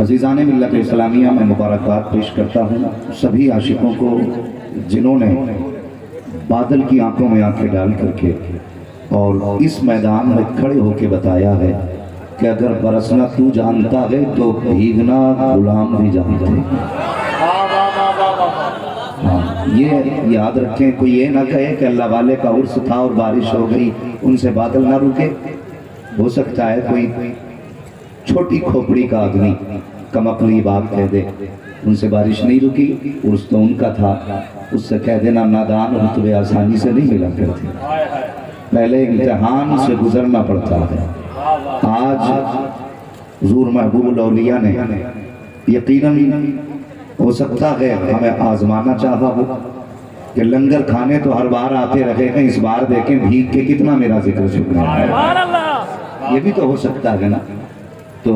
عزیزان ملت اسلامیہ میں مبارکباد پیش کرتا ہوں سبھی عاشقوں کو جنہوں نے بادل کی آنکھوں میں آنکھیں ڈال کر کے اور اس میدان میں کھڑے ہو کے بتایا ہے کہ اگر برسنا تو جانتا ہے تو بھیگنا غلام بھی جانتے ہیں۔ یہ یاد رکھیں، کوئی یہ نہ کہے کہ اللہ والے کا عرس تھا اور بارش ہو گئی ان سے بادل نہ رکے۔ ہو سکتا ہے کوئی چھوٹی کھوپڑی کا آدمی کم عقلی بات کہہ دے ان سے بارش نہیں رکی، عرس تو ان کا تھا، اس سے کہہ دینا نادان رتبے آسانی سے نہیں ملا کرتے، پہلے امتحان سے گزرنا پڑتا ہے۔ آج حضور محبوب الاولیاء نے یقیناً ہو سکتا ہے ہمیں آزمانا چاہا ہو کہ لنگر کھانے تو ہر بار آتے رہے ہیں، اس بار دیکھیں بھیگ کے کتنا میرا ذکر شکر ہے، یہ بھی تو ہو سکتا ہے نا۔ تو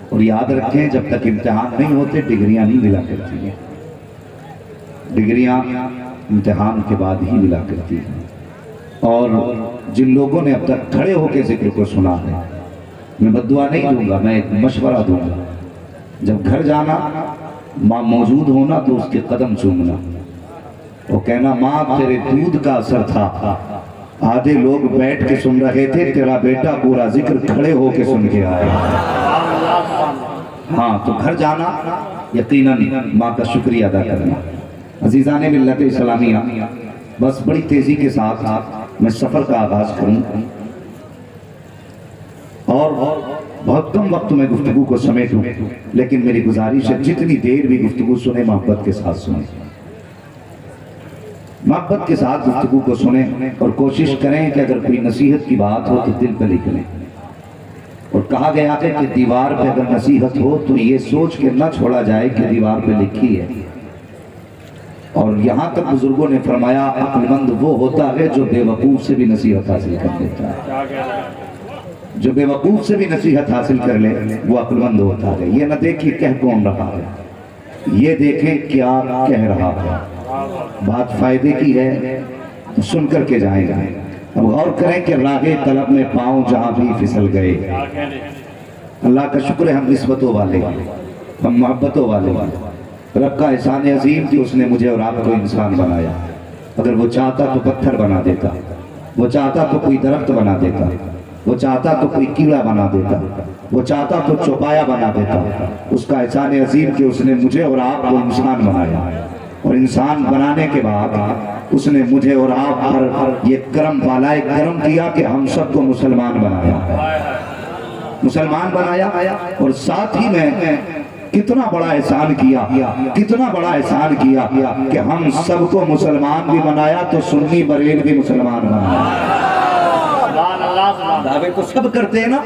اور یاد رکھیں جب تک امتحان نہیں ہوتے ڈگریاں نہیں ملا کرتی ہیں، ڈگریاں امتحان کے بعد ہی ملا کرتی ہیں۔ اور جن لوگوں نے اب تک کھڑے ہو کے ذکر کو سنا ہے، میں بددعا نہیں دوں گا، میں ایک مشورہ دوں گا، جب گھر جانا ماں موجود ہونا تو اس کے قدم چومنا اور کہنا ماں تیرے دودھ کا اثر تھا، آدھے لوگ بیٹھ کے سن رہے تھے، تیرا بیٹا پورا ذکر کھڑے ہو کے سن کے آیا۔ ہاں تو گھر جانا یقیناً ماں کا شکریہ ادا کرنا۔ عزیزان ملت اسلامیہ، بس بڑی تیزی کے ساتھ میں سفر کا آغاز کروں اور بہت کم وقت میں گفتگو کو سمیٹوں، لیکن میری گزارش ہے جتنی دیر بھی گفتگو سنیں محبت کے ساتھ سنیں، محبت کے ساتھ گفتگو کو سنیں اور کوشش کریں کہ اگر کوئی نصیحت کی بات ہو تو دل پہ لکھ لیں۔ اور کہا گیا ہے کہ دیوار پہ اگر نصیحت ہو تو یہ سوچ کے نہ چھوڑا جائے کہ دیوار پہ لکھی ہے۔ اور یہاں تک بزرگوں نے فرمایا عقل مند وہ ہوتا ہے جو بے وقوف سے بھی نصیحت حاصل کر لیتا ہے، جو بے وقوف سے بھی نصیحت حاصل کر لے وہ عقل مند ہوتا ہے۔ یہ نہ دیکھیں کہہ کون رہا ہے، یہ دیکھیں کیا کہہ رہا ہے، بات فائدے کی ہے تو سن کر کے جائیں گے۔ اب غور کریں کہ راہ طلب میں پاؤں جہاں بھی پھسل گئے، اللہ کا شکر ہے ہم نسبتوں والے، ہم محبتوں والے، رب کا احسان عظیم کہ اس نے مجھے اور آپ کو انسان بنایا۔ اگر وہ چاہتا تو پتھر بنا دیتا، وہ چاہتا تو کوئی درخت بنا دیتا، وہ چاہتا تو کوئی کیڑا بنا دیتا، وہ چاہتا تو چوپایا بنا دیتا۔ اس کا احسان عظیم کہ اس نے مجھے اور آپ کو انسان بنایا، اور انسان بنانے کے بعد اس نے مجھے اور آپ پر یہ کرم بالائے کرم کیا کہ ہم سب کو مسلمان بنایا، مسلمان بنایا۔ اور ساتھ ہی میں کتنا بڑا احسان کیا، کتنا بڑا احسان کیا کہ ہم سب کو مسلمان بھی بنایا تو سنی بریل بھی مسلمان بنایا۔ دعوے تو سب کرتے ہیں نا،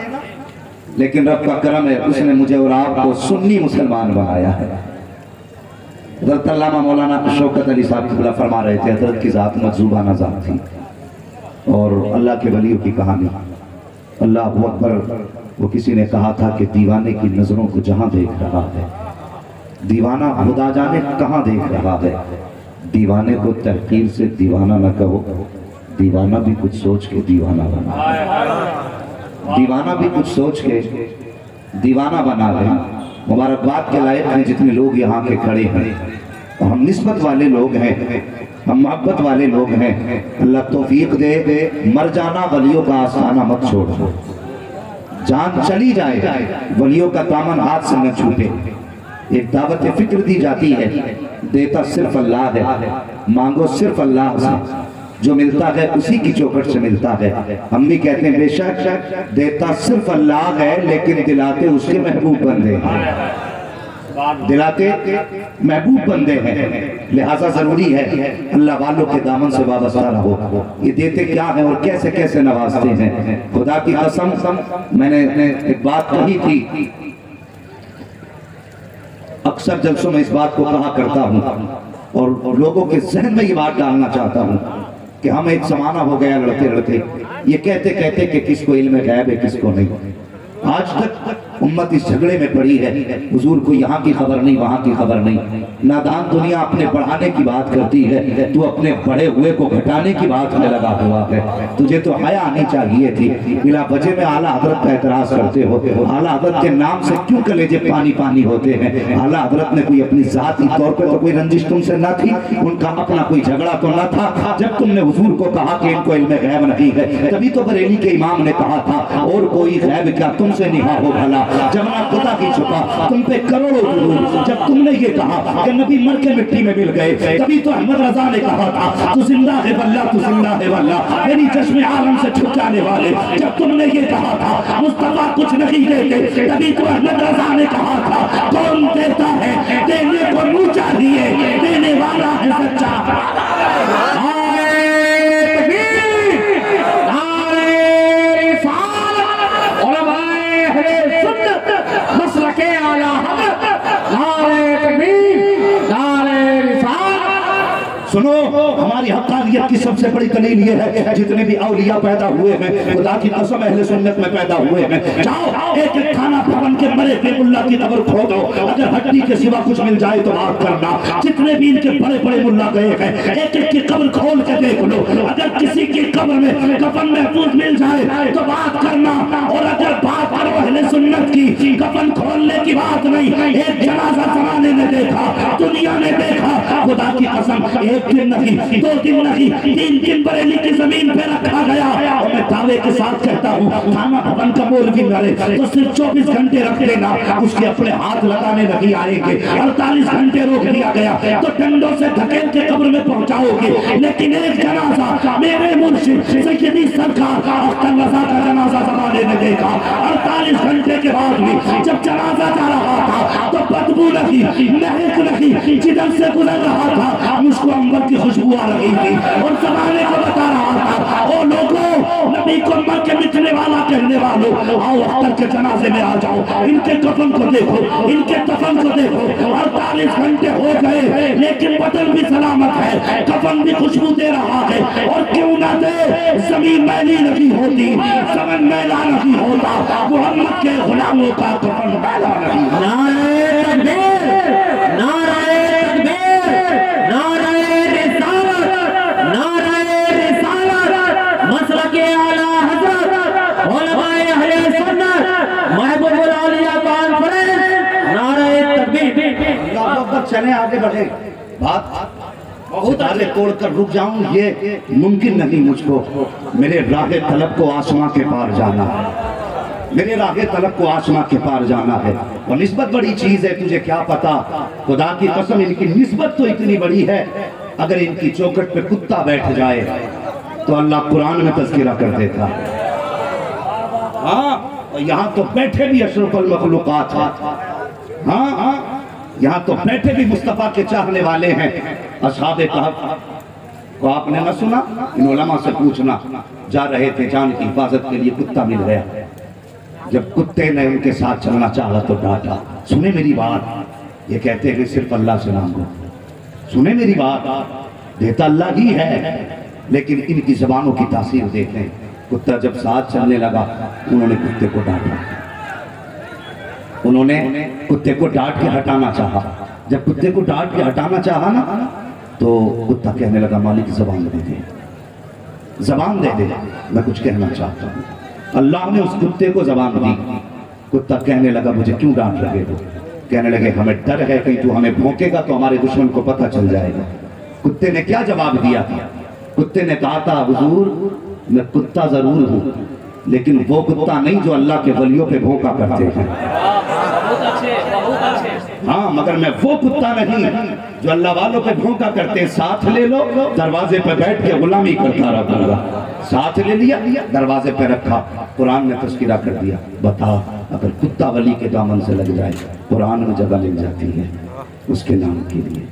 لیکن رب کا کرم ہے اس نے مجھے اور آپ کو سنی مسلمان بنایا ہے۔ حضرت علامہ مولانا شوکت علی صاحب قبلہ فرما رہے تھے حضرت کی ذات مجذوبانہ ذات تھی اور اللہ کے ولیوں کی کہانی، اللہ اکبر۔ وہ کسی نے کہا تھا کہ دیوانے کی نظروں کو جہاں دیکھ رہا ہے، دیوانہ خدا جانے کہاں دیکھ رہا ہے۔ دیوانے کو تحقیر سے دیوانہ نہ کہو، دیوانہ بھی کچھ سوچ کے دیوانہ بنا، دیوانہ بھی کچھ سوچ کے دیوانہ بنا لے۔ مبارکباد کے لائق ہیں جتنے لوگ یہاں کے کھڑے ہیں، ہم نسبت والے لوگ ہیں، ہم محبت والے لوگ ہیں۔ اللہ توفیق دے، مر جانا ولیوں کا آستانہ مت چھوڑ، جان چلی جائے ولیوں کا دامن ہاتھ سے نہ چھوٹے۔ ایک دعوت فکر دی جاتی ہے، دیتا صرف اللہ ہے، مانگو صرف اللہ سے، جو ملتا ہے اسی کی چوکھٹ سے ملتا ہے۔ ہم بھی کہتے ہیں بے شک دیتا صرف اللہ ہے لیکن دلاتے اس کے محبوب بندے ہیں، دلاتے محبوب بندے ہیں، لہذا ضروری ہے اللہ والوں کے دامن سے وابستہ رہو۔ یہ دیتے کیا ہیں اور کیسے کیسے نوازتے ہیں، خدا کی قسم میں نے ایک بات کہی تھی، اکثر جلسوں میں اس بات کو کہا کرتا ہوں اور لوگوں کے ذہن میں یہ بات ڈالنا چاہتا ہوں کہ ہم ایک زمانہ ہو گیا لڑتے لڑتے یہ کہتے کہتے کہ کس کو علم غیب ہے کس کو نہیں۔ آج تک امت اس جھگڑے میں پڑی ہے، حضور کو یہاں کی خبر نہیں وہاں کی خبر نہیں۔ نادان دنیا اپنے بڑھانے کی بات کرتی ہے، تو اپنے بڑے ہوئے کو گھٹانے کی بات میں لگا ہوا ہے۔ تجھے تو حیا آنی چاہیے تھی، بلا وجہ میں اعلیٰ حضرت کا اعتراض کرتے ہو۔ اعلیٰ حضرت کے نام سے کیوں کلیجے پانی پانی ہوتے ہیں؟ اعلیٰ حضرت نے کوئی اپنی ذاتی طور پہ تو کوئی رنجش تم سے نہ تھی، ان کا اپنا کوئی جھگڑا تو نہ تھا۔ جب تم نے حضور کو کہا کہ ان کو علم غیب نہیں ہے، تبھی تو بریلی کے امام نے کہا تھا اور کوئی غیب کیا تم سے نہا ہو بھلا، جمنا خدا کی چھپا تم پہ کروڑوں درود۔ جب تم نے یہ کہا کہ نبی مر کے مٹی میں مل گئے، تبھی تو احمد رضا نے کہا تھا تو زندہ ہے واللہ، تو زندہ ہے واللہ، میری چشم عالم سے چھپ جانے والے۔ جب تم نے یہ کہا تھا مصطفیٰ کچھ نہیں دیتے، تبھی تو احمد رضا نے کہا تھا کون دیتا ہے دینے کو منہ چاہیے، دینے والا ہے سچا۔ سنو، ہماری حقانیت کی سب سے بڑی دلیل یہ ہے جتنے بھی اولیاء پیدا ہوئے ہیں خدا کی قسم اہل سنت میں پیدا ہوئے ہیں، جاؤ ایک ایک کھانا بھون کے مرے کے ملا کی قبر کھودو، اگر ہڈی کے سوا کچھ مل جائے تو بات کرنا۔ جتنے بھی ان کے بڑے بڑے ملا گئے ہیں ایک ایک کی قبر کھول کے دیکھ لو، اگر کسی کی قبر میں کفن محفوظ مل جائے تو بات کرنا، اور اگر بات کرو اہل سنت کی کفن کھولنے کی بات نہیں، ایک جنازہ زمانے نے دیکھا، دنیا نے دیکھا، خدا کی قسم ایک دن نہیں، دو دن نہیں، 3 دن بریلی کی زمین پہ رکھا گیا، اور میں دعوے کے ساتھ کہتا ہوں کھانا بھون کا مولوی مرے تو صرف 24 گھنٹے رکھ دینا، اس کے اپنے ہاتھ لگانے نہیں آئیں گے، 48 گھنٹے روک دیا گیا تو ڈنڈوں سے دھکیل کے قبر میں پہنچاؤ گے، لیکن ایک جنازہ میرے مرشد سیدی سرکار اختر رضا کا جنازہ زمانے نے دیکھا، 48 گھنٹے کے بعد بھی جب جنازہ جا رہا تھا تو بدبو لگی، مہک لگی، جدھر سے گزر رہا تھا مجھ کو انبر کی خوشبو آ رہی تھی، اور زمانے کو بتا رہا تھا او لوگوں نبی کو مر کے مٹنے والا کہنے والوں، آؤ اختر کے جنازے میں آ جاؤ، ان کے کفن کو دیکھو، ان کے کفن کو دیکھو، 48 گھنٹے ہو گئے لیکن بدن بھی سلامت ہے، کفن بھی خوشبو دے رہا ہے، اور کیوں نہ دے، زمین میلی نہیں ہوتی، زمین میلا نہیں ہوتا، محمد کے غلاموں کا کفن میلا نہیں۔ نعرہ تکبیر، نعرہ تکبیر، نعرہ رسالت، نعرہ رسالت، مسلک اعلیٰ حضرت علماء اہل سنت محبوب العالیہ کانفرنس، نعرہ تکبیر۔ اللہ اکبر، چلیں آگے بڑھیں، بات بہت آگے توڑ کر رک جاؤں یہ ممکن نہیں مجھ کو، میرے راہ طلب کو آسمان کے پار جانا ہے، میرے راہ طلب کو آسمان کے پار جانا ہے، اور نسبت بڑی چیز ہے، تجھے کیا پتا، خدا کی قسم ان کی نسبت تو اتنی بڑی ہے، اگر ان کی چوکٹ پہ کتا بیٹھ جائے تو اللہ قرآن میں تذکرہ کر دیتا ہے۔ ہاں، اور یہاں تو بیٹھے بھی اشرف المخلوقات ہیں، ہاں یہاں تو بیٹھے بھی مصطفیٰ کے چاہنے والے ہیں۔ اصحاب کہف کو آپ نے نہ سنا؟ ان علماء سے پوچھنا، جا رہے تھے جان کی حفاظت کے لیے، کتا مل گیا، جب کتے نے ان کے ساتھ چلنا چاہا تو ڈانٹا، سنیں میری بات، یہ کہتے ہیں صرف اللہ سے مانگو، سنیں میری بات، دیتا اللہ ہی ہے، لیکن ان کی زبانوں کی تاثیر دیکھیں، کتا جب ساتھ چلنے لگا انہوں نے کتے کو ڈانٹا، انہوں نے کتے کو ڈانٹ کے ہٹانا چاہا، جب کتے کو ڈانٹ کے ہٹانا چاہا نا تو کتا کہنے لگا مالک زبان دے دے، زبان دے دے، میں کچھ کہنا چاہتا ہوں۔ اللہ نے اس کتے کو زبان دی، کتا کہنے لگا مجھے کیوں ڈانٹ رہے ہو؟ کہنے لگے ہمیں ڈر ہے کہیں تو ہمیں بھونکے گا تو ہمارے دشمن کو پتہ چل جائے گا۔ کتے نے کیا جواب دیا؟ کتے نے کہا تھا حضور میں کتا ضرور ہوں لیکن وہ کتا نہیں جو اللہ کے ولیوں پہ بھونکا کرتے ہیں، ہاں مگر میں وہ کتا نہیں جو اللہ والوں پہ بھونکا کرتے ہیں، ساتھ لے لو دروازے پہ بیٹھ کے غلامی کرتا رہا گا، ساتھ لے لیا دروازے پہ رکھا، قرآن نے تذکرہ کر دیا، بتا اگر کتا ولی کے دامن سے لگ جائے قرآن میں جگہ مل جاتی ہے اس کے نام کے لیے،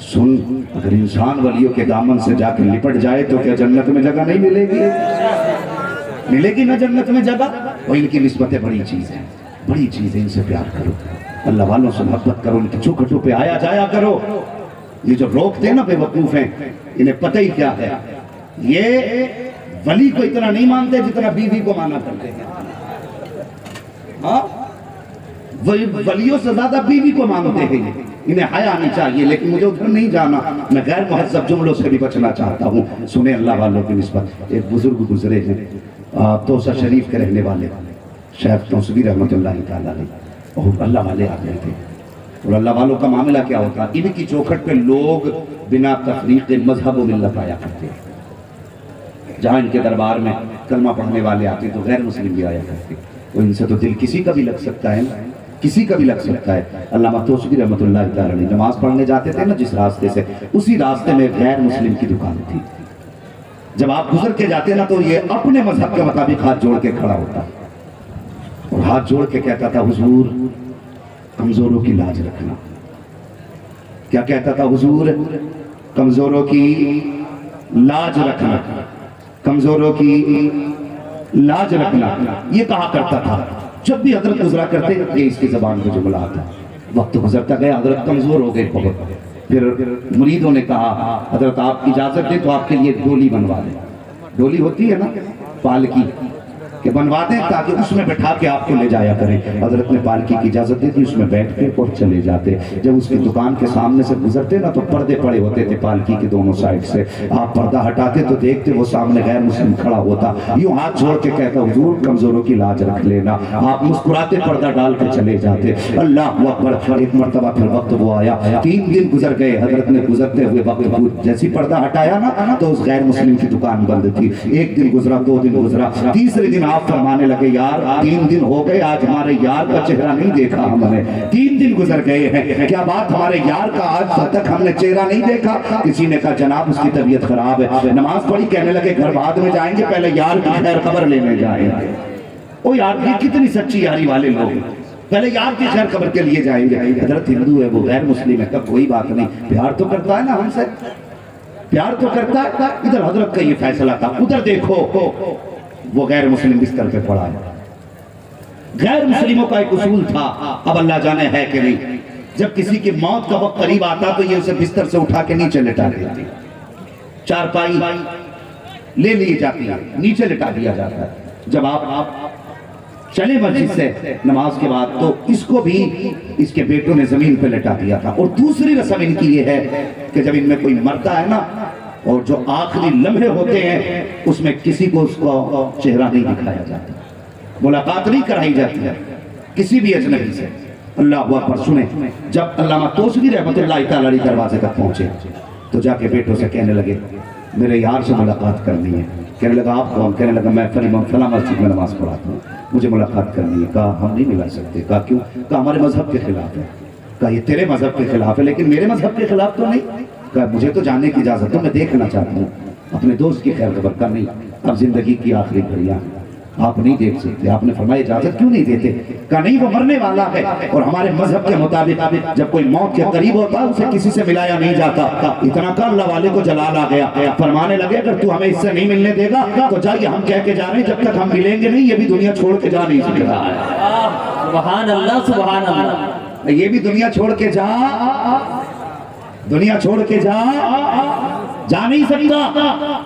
سن اگر انسان ولیوں کے دامن سے جا کے لپٹ جائے تو کیا جنت میں جگہ نہیں ملے گی؟ ملے گی نہ جنت میں جگہ؟ اور ان کی نسبتیں بڑی چیز ہیں، بڑی چیز ہے، ان سے پیار کرو، اللہ والوں سے محبت کرو، ان کی چوکھٹوں پہ آیا جایا کرو۔ یہ جو روکتے ہیں نا بے وقوف ہیں، انہیں پتہ ہی کیا ہے، یہ ولی کو اتنا نہیں مانتے جتنا بیوی کو مانا کرتے ہیں، ہاں ولیوں سے زیادہ بیوی کو مانگتے ہیں، انہیں حیا آنی چاہیے، لیکن مجھے ادھر نہیں جانا، میں غیر مہذب جملوں سے بھی بچنا چاہتا ہوں۔ سنیں اللہ والوں کی نسبت، ایک بزرگ گزرے ہیں توسہ شریف کے رہنے والے شیخ توسوی رحمۃ اللہ تعالیٰ علیہ، اور اللہ والے آتے تھے، اور اللہ والوں کا معاملہ کیا ہوتا، ان کی چوکھٹ پہ لوگ بنا تفریق مذہب و ملت آیا کرتے ہیں۔ جہاں ان کے دربار میں کلمہ پڑھنے والے آتے تو غیر مسلم بھی آیا کرتے، اور ان سے تو دل کسی کا بھی لگ سکتا ہے، کسی کا بھی لگ سکتا ہے۔ علامہ توسوی رحمۃ اللہ تعالیٰ علیہ نماز پڑھنے جاتے تھے نا جس راستے سے، اسی راستے میں غیر مسلم کی دکان تھی، جب آپ گزر کے جاتے نا تو یہ اپنے مذہب کے مطابق ہاتھ جوڑ کے کھڑا ہوتا اور ہاتھ جوڑ کے کہتا تھا حضور کمزوروں کی لاج رکھنا۔ کیا کہتا تھا حضور؟ کمزوروں کی لاج رکھنا، کمزوروں کی لاج رکھنا، یہ کہا کرتا تھا جب بھی حضرت گزرا کرتے۔ یہ اس کی زبان کو جملہ آتا، وقت گزرتا گیا حضرت کمزور ہو گئے بہت، پھر مریدوں نے کہا حضرت آپ اجازت دیں تو آپ کے لیے ڈولی بنوا دیں، ڈولی ہوتی ہے نا پالکی، کہ بنوا دیں تاکہ اس میں بٹھا کے آپ کو لے جایا کریں۔ حضرت نے پالکی کی اجازت دی تھی، اس میں بیٹھ کے اور چلے جاتے۔ جب اس کی دکان کے سامنے سے گزرتے نا تو پردے پڑے ہوتے تھے پالکی کے دونوں سائڈ سے، آپ پردہ ہٹاتے تو دیکھتے وہ سامنے غیر مسلم کھڑا ہوتا، یوں ہاتھ چھوڑ کے کہتا حضور کمزوروں کی لاج رکھ لینا۔ آپ مسکراتے پردہ ڈال کے چلے جاتے۔ اللہ اکبر۔ ایک مرتبہ پھر وقت وہ آیا، 3 دن گزر گئے، حضرت نے گزرتے ہوئے وقت جیسی پردہ ہٹایا نا تو اس غیر مسلم کی دکان بند تھی۔ 1 دن گزرا، 2 دن گزرا، تیسرے دن آپ فرمانے لگے یار 3 دن ہو گئے آج ہمارے یار کا چہرہ نہیں دیکھا ہم نے، 3 دن گزر گئے ہیں، کیا بات ہمارے یار کا آج تک ہم نے چہرہ نہیں دیکھا؟ کسی نے کہا جناب اس کی طبیعت خراب ہے۔ نماز پڑھی، کہنے لگے گھر بعد میں جائیں گے، پہلے یار کی خیر خبر لینے جائیں گے۔ او یار یہ کتنی سچی یاری والے لوگ، پہلے یار کی خیر خبر کے لیے جائیں گے۔ حضرت ہندو ہے وہ غیر مسلم ہے، تب کوئی بات نہیں، پیار تو کرتا ہے نا ہم سے، پیار تو کرتا ہے۔ ادھر حضرت کا یہ فیصلہ تھا، ادھر دیکھو وہ غیر مسلم بستر پہ پڑا ہے۔ غیر مسلموں کا ایک اصول تھا، اب اللہ جانے ہے کہ نہیں، جب کسی کی موت کا وقت قریب آتا تو یہ اسے بستر سے اٹھا کے نیچے لٹا دیتے، چارپائی لے لی جاتی ہے، نیچے لٹا دیا جاتا ہے۔ جب آپ چلے مسجد سے نماز کے بعد تو اس کو بھی اس کے بیٹوں نے زمین پہ لٹا دیا تھا۔ اور دوسری رسم ان کی یہ ہے کہ جب ان میں کوئی مرتا ہے نا اور جو آخری لمحے ہوتے ہیں اس میں کسی کو اس کا چہرہ نہیں دکھایا جاتا، ملاقات نہیں کرائی جاتی ہے کسی بھی اجنبی سے۔ اللہ اکبر۔ سنیں، جب علامہ توسوی رحمۃ اللہ تعالیٰ علیہ دروازے تک پہنچے تو جا کے بیٹوں سے کہنے لگے میرے یار سے ملاقات کرنی ہے۔ کہنے لگا آپ کون؟ کہنے لگا میں فلاں مسجد میں نماز پڑھاتا ہوں، مجھے ملاقات کرنی ہے۔ کہا ہم نہیں ملا سکتے۔ کہا کیوں؟ کہا ہمارے مذہب کے خلاف ہے۔ کہا یہ تیرے مذہب کے خلاف ہے لیکن میرے مذہب کے خلاف تو نہیں۔ کہا مجھے تو جاننے کی اجازت ہے، میں دیکھنا چاہتا ہوں اپنے دوست کی خیر خبر۔ کا نہیں، اب زندگی کی آخری گھڑیاں آپ نہیں دیکھ سکتے۔ آپ نے فرمایا اجازت کیوں نہیں دیتے؟ کہا نہیں وہ مرنے والا ہے اور ہمارے مذہب کے مطابق جب کوئی موت کے قریب ہوتا اسے کسی سے ملایا نہیں جاتا۔ اتنا کہ اللہ والے کو جلال آ گیا، فرمانے لگے اگر تو ہمیں اس سے نہیں ملنے دے گا تو جائیے ہم کہہ کے جا رہے ہیں جب تک ہم ملیں گے نہیں یہ بھی دنیا چھوڑ کے جا نہیں سکتا۔ سبحان اللہ سبحان اللہ۔ یہ بھی دنیا چھوڑ کے جا، دنیا چھوڑ کے جا نہیں سکتا۔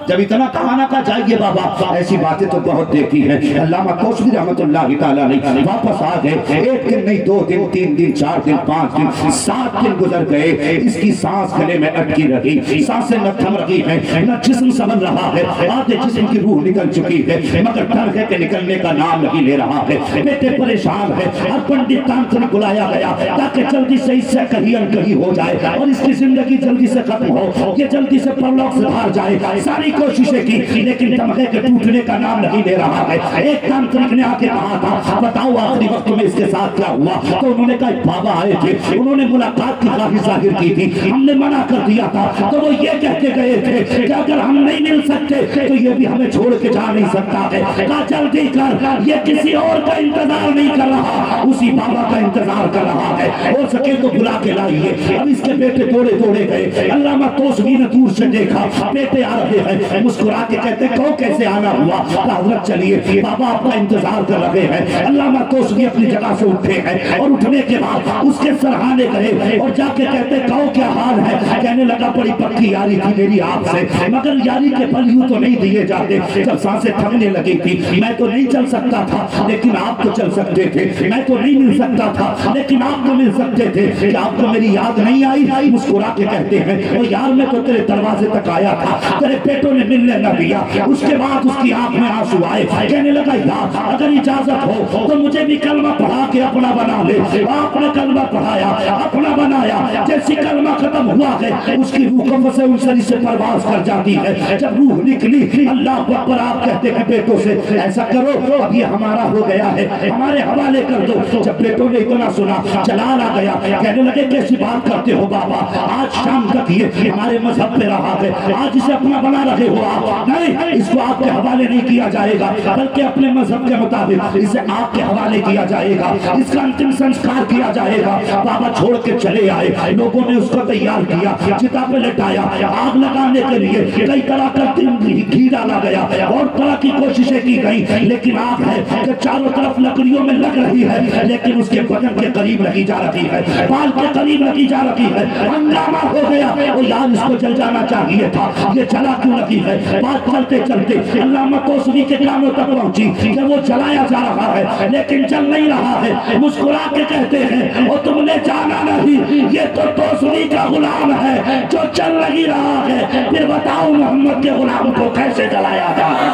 جب اتنا کہانا کا جائیے بابا، ایسی باتیں تو بہت دیکھی ہیں۔ علامہ توسوی رحمۃ اللہ تعالیٰ علیہ واپس آ گئے، 1 دن نہیں 2 دن 3 دن 4 دن 5 دن 7 دن گزر گئے، اس کی سانس گلے میں اٹکی رہی، سانسیں نہ تھم رہی ہیں، نہ جسم سنبھل رہا ہے، آدھے جسم کی روح نکل چکی ہے مگر ڈر ہے کہ نکلنے کا نام نہیں لے رہا ہے۔ بیٹے پریشان ہے، ہر پنڈت تانترک بلایا گیا تاکہ جلدی سے اس سے کہیں کہیں ہو جائے اور اس کی زندگی جلدی سے ختم ہو، یہ جلدی سے پرلوک سے باہر جائے۔ ساری کوششیں کی لیکن تمغے کے ٹوٹنے کا نام نہیں لے رہا ہے۔ ایک تانترک نے آ کے کہا تھا بتاؤ آخری وقت میں اس کے ساتھ کیا ہوا؟ تو انہوں نے کہا ایک بابا آئے تھے، انہوں نے ملاقات کی خواہش ظاہر کی تھی، ہم نے منع کر دیا تھا تو وہ یہ کہہ کے گئے تھے کہ اگر ہم نہیں مل سکتے تو یہ بھی ہمیں چھوڑ کے جا نہیں سکتا ہے۔ کہا جلدی کر، یہ کسی اور کا انتظار نہیں کر رہا، اسی بابا کا انتظار کر رہا ہے، ہو سکے تو بلا کے لائیے۔ اب اس کے بیٹے دوڑے گئے، علامہ توسوی نے دور سے دیکھا بیٹے آ رہے ہیں، مسکرا کے کہتے کہو کیسے آنا ہوا؟ حضرت چلیے بابا آپ کا انتظار کر رہے ہیں۔ علامہ توسوی اپنی جگہ سے اٹھے ہیں اور اٹھنے کے بعد اس کے سرہانے گئے اور جا کے کہتے کہو کیا حال ہے؟ کہنے لگا بڑی پکی یاری تھی میری آپ سے، مگر یاری کے پھل یوں تو نہیں دیے جاتے۔ جب سانسیں تھکنے لگی تھی میں تو نہیں چل سکتا تھا لیکن آپ تو چل سکتے تھے، میں تو نہیں مل سکتا تھا لیکن آپ تو مل سکتے تھے، کہ آپ کو میری یاد نہیں آئی؟ مسکرا کے کہتے ہیں او یار میں تو تیرے دروازے تک آیا تھا، تیرے بیٹوں نے ملنے نہ دیا۔ اس کے بعد اس کی آنکھ میں آنسو آئے، کہنے لگا یار اگر اجازت ہو تو مجھے بھی کلمہ پڑھا کے اپنا بنا لے۔ آپ نے کلمہ پڑھایا، اپنا بنایا، جیسی کلمہ ختم ہوا ہے اس کی روح قفس انسری سے پرواز کر جاتی ہے۔ جب روح نکلی اللہ اکبر آپ کہتے کہ بیٹوں سے ایسا کرو اب یہ ہمارا ہو گیا ہے ہمارے حوالے کر دو۔ جب بیٹوں نے اتنا سنا جلال آ گیا، کہنے لگے کیسی بات کرتے ہو بابا، آج شام تک یہ ہمارے مذہب پہ رہا ہے، آج اسے اپنا بنا رہے ہو آپ؟ نہیں، اس کو آپ کے حوالے نہیں کیا جائے گا بلکہ اپنے مذہب کے مطابق اسے آپ کے حوالے کیا جائے گا، اس کا انتم سنسکار کیا جائے گا۔ بابا چھوڑ کے چلے آئے، لوگوں نے اس کو تیار کیا، چتا پہ لٹایا، آگ لگانے کے لیے کئی طرح کا گھی ڈالا گیا اور طرح کی کوششیں کی گئی، لیکن آگ ہے کہ چاروں طرف لکڑیوں میں لگ رہی ہے لیکن اس کے بدن کے قریب لگی جا رہی ہے، بال کے قریب لگی جا رہی ہے۔ ہنگامہ ہو گیا اور یار اس کو جل جانا چاہیے تھا، یہ جلا کیوں لگی ہے؟ بات چلتے چلتے علامہ توسوی کے کانوں تک پہنچی کہ وہ جلایا جا رہا ہے لیکن چل نہیں رہا ہے۔ مسکرا کے کہتے ہیں اور تم نے جانا نہیں، یہ تو توسوی کا غلام ہے جو چل نہیں رہا ہے، پھر بتاؤ محمد کے غلام کو کیسے جلایا جائے؟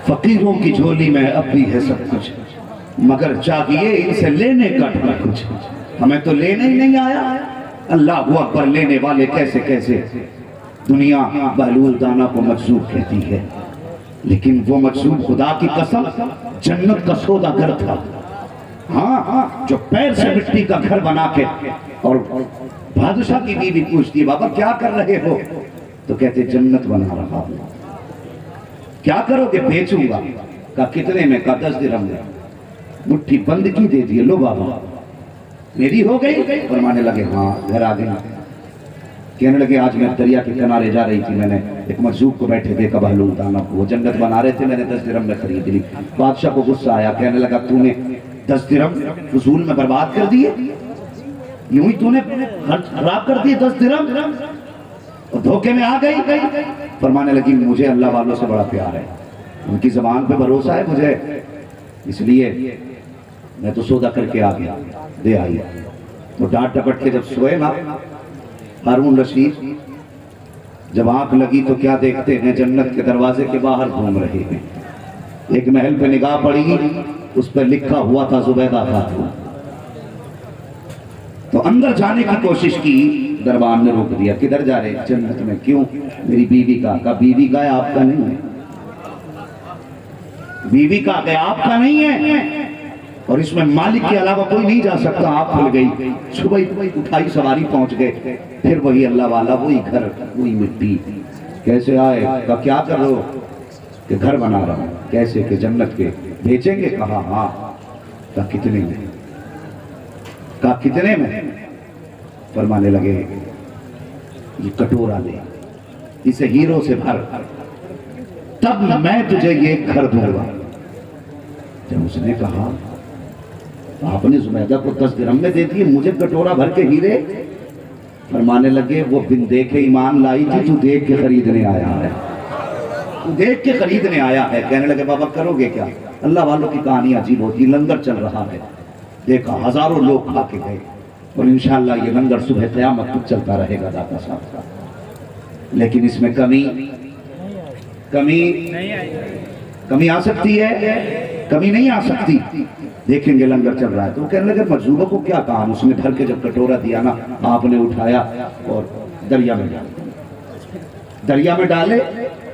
فقیروں کی جھولی میں اب بھی ہے سب کچھ، مگر چاہیے ان سے لینے کا ڈھنگ کچھ، ہمیں تو لینے ہی نہیں آیا۔ اللہ اکبر، لینے والے کیسے کیسے۔ دنیا بہلول دانا کو مجذوب کہتی ہے لیکن وہ مجذوب خدا کی قسم جنت کا سودا گر تھا، ہاں جو پیر سے مٹی کا گھر بنا کے، اور بادشاہ کی بیوی پوچھتی بابا کیا کر رہے ہو؟ تو کہتے جنت بنا رہا ہوں۔ کیا کرو گے؟ بیچوں گا۔ کہا کتنے میں؟ کہا 10 درہم میں۔ مٹھی بند کی دے دیے، لو بابا میری ہو گئی؟ فرمانے لگے ہاں، گھر آ گئے۔ کہنے لگے آج میں دریا کے کنارے جا رہی تھی، میں نے ایک مجذوب کو بیٹھے دیکھا بہلول دانا کو، وہ جنت بنا رہے تھے، میں نے 10 درہم میں خرید لی۔ بادشاہ کو غصہ آیا، کہنے لگا تو نے 10 درہم فضول میں برباد کر دیے، یوں ہی تو نے خراب کر دیے 10 درہم، اور دھوکے میں آ گئی۔ فرمانے لگی مجھے اللہ والوں سے بڑا پیار ہے، ان کی زبان پہ بھروسہ ہے مجھے، اس لیے میں تو سودا کر کے آ گیا، دے آئی۔ تو ڈانٹ ڈپٹ کے جب سوئے نا ہارون رشید، جب آنکھ لگی تو کیا دیکھتے ہیں؟ جنت کے دروازے کے باہر گھوم رہے ہیں۔ ایک محل پہ نگاہ پڑی، اس پہ لکھا ہوا تھا زبیدہ خاتون۔ تو اندر جانے کی کوشش کی، دربان نے روک دیا۔ کدھر جا رہے؟ جنت میں۔ کیوں؟ میری بیوی کا۔ کہا بیوی کا ہے، آپ کا نہیں ہے۔ بیوی کا ہے، آپ کا نہیں ہے، اور اس میں مالک کے علاوہ کوئی نہیں جا سکتا۔ آپ کھل گئی، صبح اٹھائی سواری پہنچ گئے، پھر وہی اللہ والا، وہی گھر، وہی مٹی۔ کیسے آئے؟ کہا کیا کر رہے ہو؟ کہ گھر بنا رہا ہوں۔ کیسے؟ کہ جنت کے۔ بیچیں گے؟ کہا ہاں۔ کہا کتنے میں؟ کہا کتنے میں؟ فرمانے لگے یہ کٹورا لے، اسے ہیروں سے بھر، تب میں تجھے یہ گھر دوں گا۔ جب اس نے کہا آپ نے زبیدہ کو 10 درہم میں دے دیے، مجھے کٹورا بھر کے ہیرے؟ فرمانے لگے وہ بن دیکھے ایمان لائی تھی، تو دیکھ کے خریدنے آیا ہے، تو دیکھ کے خریدنے آیا ہے۔ کہنے لگے بابا کرو گے کیا؟ اللہ والوں کی کہانی عجیب ہوتی، لنگر چل رہا ہے، دیکھا ہزاروں لوگ کھا کے گئے، اور انشاءاللہ یہ لنگر صبح قیامت تک چلتا رہے گا داتا صاحب کا۔ لیکن اس میں کمی آ سکتی ہے؟ کمی نہیں آ سکتی۔ دیکھیں گے لنگر چل رہا ہے۔ تو کہنے لگے مجذوبہ کو کیا کام؟ اس نے بھر کے جب کٹورا دیا نا، آپ نے اٹھایا اور دریا میں ڈال دیا۔ دریا میں ڈالے.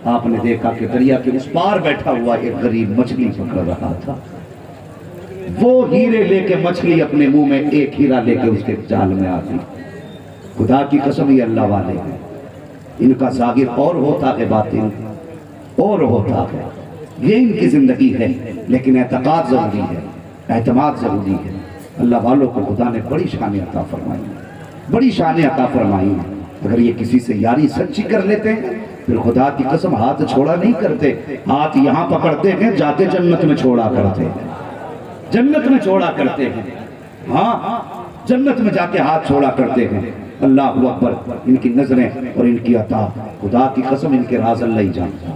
آپ نے دیکھا کہ دریا کے اس پار بیٹھا ہوا ایک غریب مچھلی پکڑ رہا تھا. وہ ہیرے لے کے مچھلی اپنے منہ میں ایک ہیرا لے کے اس کے جال میں آتی. خدا کی قسم یہ اللہ والے ہیں. ان کا ظاہر اور ہوتا ہے باطن اور ہوتا ہے. یہ ان کی زندگی ہے لیکن اعتقاد ضروری ہے, اعتماد ضروری ہے. اللہ والوں کو خدا نے بڑی شان عطا فرمائی ہے, بڑی شان عطا فرمائی ہے. اگر یہ کسی سے یاری سچی کر لیتے ہیں پھر خدا کی قسم ہاتھ چھوڑا نہیں کرتے. ہاتھ یہاں پکڑتے ہیں, جا کے جنت میں چھوڑا کرتے ہیں, جنت میں چھوڑا کرتے ہیں. ہاں جنت میں جا کے ہاتھ چھوڑا کرتے ہیں. اللہ اکبر. ان کی نظریں اور ان کی عطا, خدا کی قسم ان کے راز اللہ ہی جانتا ہے,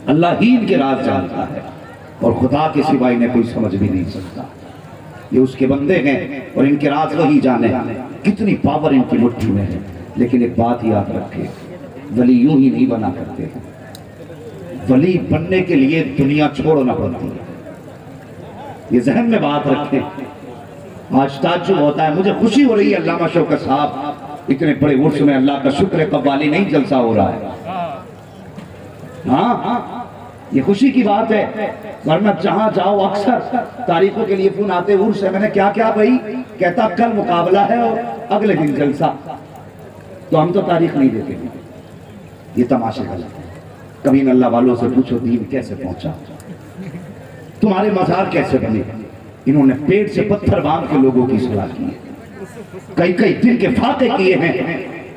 اللہ ہی ان کے راز جانتا ہے, اور خدا کے سوا انہیں کوئی سمجھ بھی نہیں سکتا. یہ اس کے بندے ہیں اور ان کے راز وہی جانے. کتنی پاور ان کی مٹھی میں ہے. لیکن ایک بات یاد رکھے, ولی یوں ہی نہیں بنا کرتے ہیں. ولی بننے کے لیے دنیا چھوڑنا پڑتی ہے. یہ ذہن میں بات رکھیں. آج تعجب ہوتا ہے, مجھے خوشی ہو رہی ہے علامہ شوکت صاحب اتنے بڑے عرس میں, اللہ کا شکر ہے قوالی نہیں جلسہ ہو رہا ہے. ہاں یہ خوشی کی بات ہے. ورنہ جہاں جاؤ اکثر تاریخوں کے لیے فون آتے عرس ہے, میں نے کیا کیا بھائی, کہتا کل مقابلہ ہے اور اگلے دن جلسہ. تو ہم تو تاریخ نہیں دیتے ہیں. یہ تماشے غلط ہے. کبھی نہ اللہ والوں سے پوچھو دین کیسے پہنچا, تمہارے مزار کیسے بنے. انہوں نے پیٹ سے پتھر باندھ کے لوگوں کی اصلاح کی ہے, کئی دن کے فاتح کیے ہیں,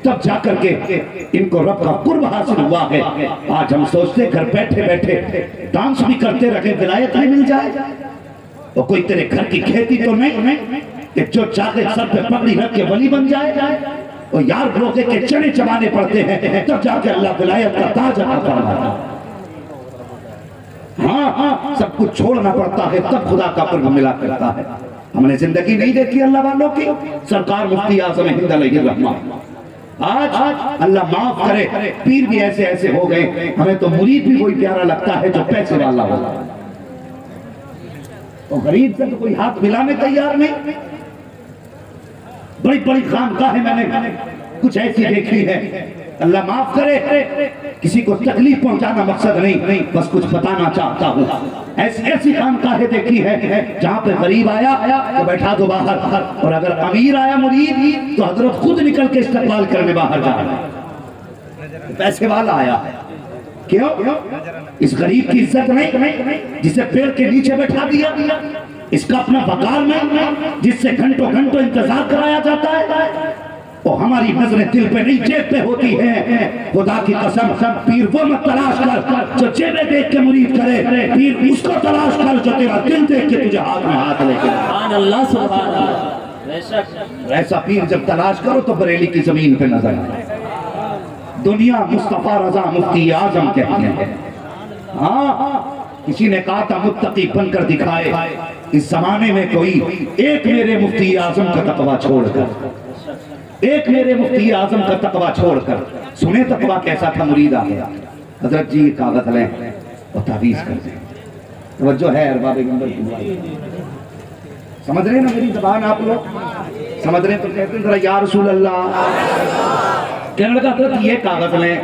تب جا کر کے ان کو رب کا قرب حاصل ہوا ہے. آج ہم سوچتے گھر بیٹھے بیٹھے ڈانس بھی کرتے رہے, ولایت نہیں مل جائے. اور کوئی تیرے گھر کی کھیتی تو نہیں کہ جو چاہے سر پہ پگڑی رکھ کے ولی بن جائے. اور یار روزے کے چنے چبانے پڑتے ہیں تب جا کے اللہ ولایت کا تاج عطا فرماتا ہے. ہاں سب کچھ چھوڑنا پڑتا ہے تب خدا کا قرب ملا کرتا ہے. ہم نے زندگی نہیں دیکھی اللہ والوں کی. سرکار مفتی اعظم ہند علیہ الرحمہ, آج اللہ معاف کرے, پیر بھی ایسے ایسے ہو گئے. ہمیں تو مرید بھی کوئی پیارا لگتا ہے جو پیسے والا ہوگا, اور غریب سے تو کوئی ہاتھ ملانے تیار نہیں. بڑی بڑی خانقاہیں میں نے کچھ ایسی دیکھی ہے, اللہ معاف کرے, کسی کو تکلیف پہنچانا مقصد نہیں, بس کچھ بتانا چاہتا ہوں. ایسی خانقاہیں دیکھی ہے جہاں پہ غریب آیا تو بیٹھا دو باہر, اور اگر امیر آیا مرید تو حضرت خود نکل کے استقبال کرنے باہر جا رہا ہے. پیسے والا آیا ہے, کیوں؟ اس غریب کی عزت نہیں جسے پیڑ کے نیچے بیٹھا دیا, اس کا اپنا وقار نہیں جس سے گھنٹوں انتظار کرایا جاتا ہے. اور ہماری نظریں دل پہ نہیں جیب پہ ہوتی ہیں. خدا کی قسم پیر وہ مت تلاش کر جو جیبیں دیکھ کے مرید کرے, پیر اس کو تلاش کر جو تیرا دل دیکھ کے تجھے ہاتھ میں ہاتھ لے کے. سبحان اللہ سبحان اللہ. ایسا پیر جب تلاش کرو تو بریلی کی زمین پہ نظر آئے. دنیا مصطفیٰ رضا مفتی اعظم کہتے ہیں. ہاں کسی نے کہا تھا متقی بن کر دکھائے. اس زمانے میں کوئی ایک میرے مفتی اعظم کا تقویٰ چھوڑ کر, ایک میرے مفتی اعظم کا تقویٰ چھوڑ کر, سنے تقویٰ کیسا تھا. مرید آ گیا, حضرت جی کاغذ لیں اور تعویذ کر دیں. توجہ ہے ارباب گنبر کی, سمجھ رہے ہیں نا میری زبان آپ لوگ, سمجھ رہے ہیں تو کہتے ہیں ذرا یا رسول اللہ. کہنے لگا حضرت یہ کاغذ لیں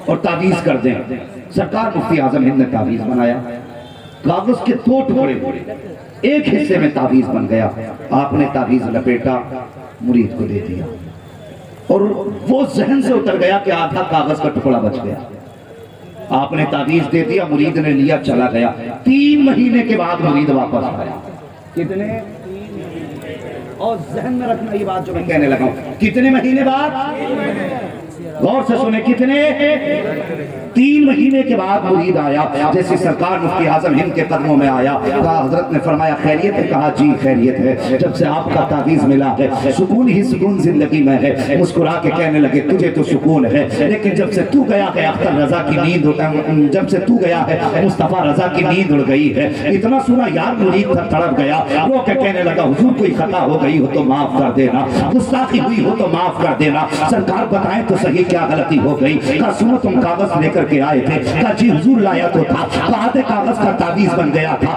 اور تعویذ کر دیں. سرکار مفتی اعظم ہند نے تعویذ بنایا. کاغذ کے دو ٹکڑے, ایک حصے میں تعویذ بن گیا. آپ نے تعویذ لپیٹا, مرید کو دے دیا, اور وہ ذہن سے اتر گیا کہ آدھا کاغذ کا ٹکڑا بچ گیا. آپ نے تعویذ دے دیا, مرید نے لیا, چلا گیا. 3 مہینے کے بعد مرید واپس آیا. کتنے؟ اور ذہن میں رکھنا یہ بات جو میں کہنے لگا ہوں, کتنے مہینے بعد؟ غور سے سنیں, کتنے؟ 3 مہینے کے بعد مرید آیا. جیسے سرکار مفتی اعظم ہند کے قدموں میں آیا, کہا حضرت نے فرمایا خیریت ہے؟ کہا جی خیریت ہے. جب سے آپ کا تعویذ ملا ہے سکون ہی سکون زندگی میں ہے. مسکرا کے کہنے لگے تجھے تو سکون ہے, لیکن جب سے تو گیا ہے اختر رضا کی نیند, جب سے تو گیا ہے مصطفیٰ رضا کی نیند اڑ گئی ہے. اتنا سنا یار مرید تھا, تڑپ گیا, رو کے کہنے لگا حضور کوئی خطا ہو گئی ہو تو معاف کر دینا, گستاخی ہوئی ہو تو معاف کر دینا. سرکار بتائیں تو صحیح کیا غلطی ہو گئی؟ کہا سنو تم کاغذ لے کر کے آئے تھے. کہا جی حضور لایا تو تھا, آدھے کاغذ کا تعویذ بن گیا تھا,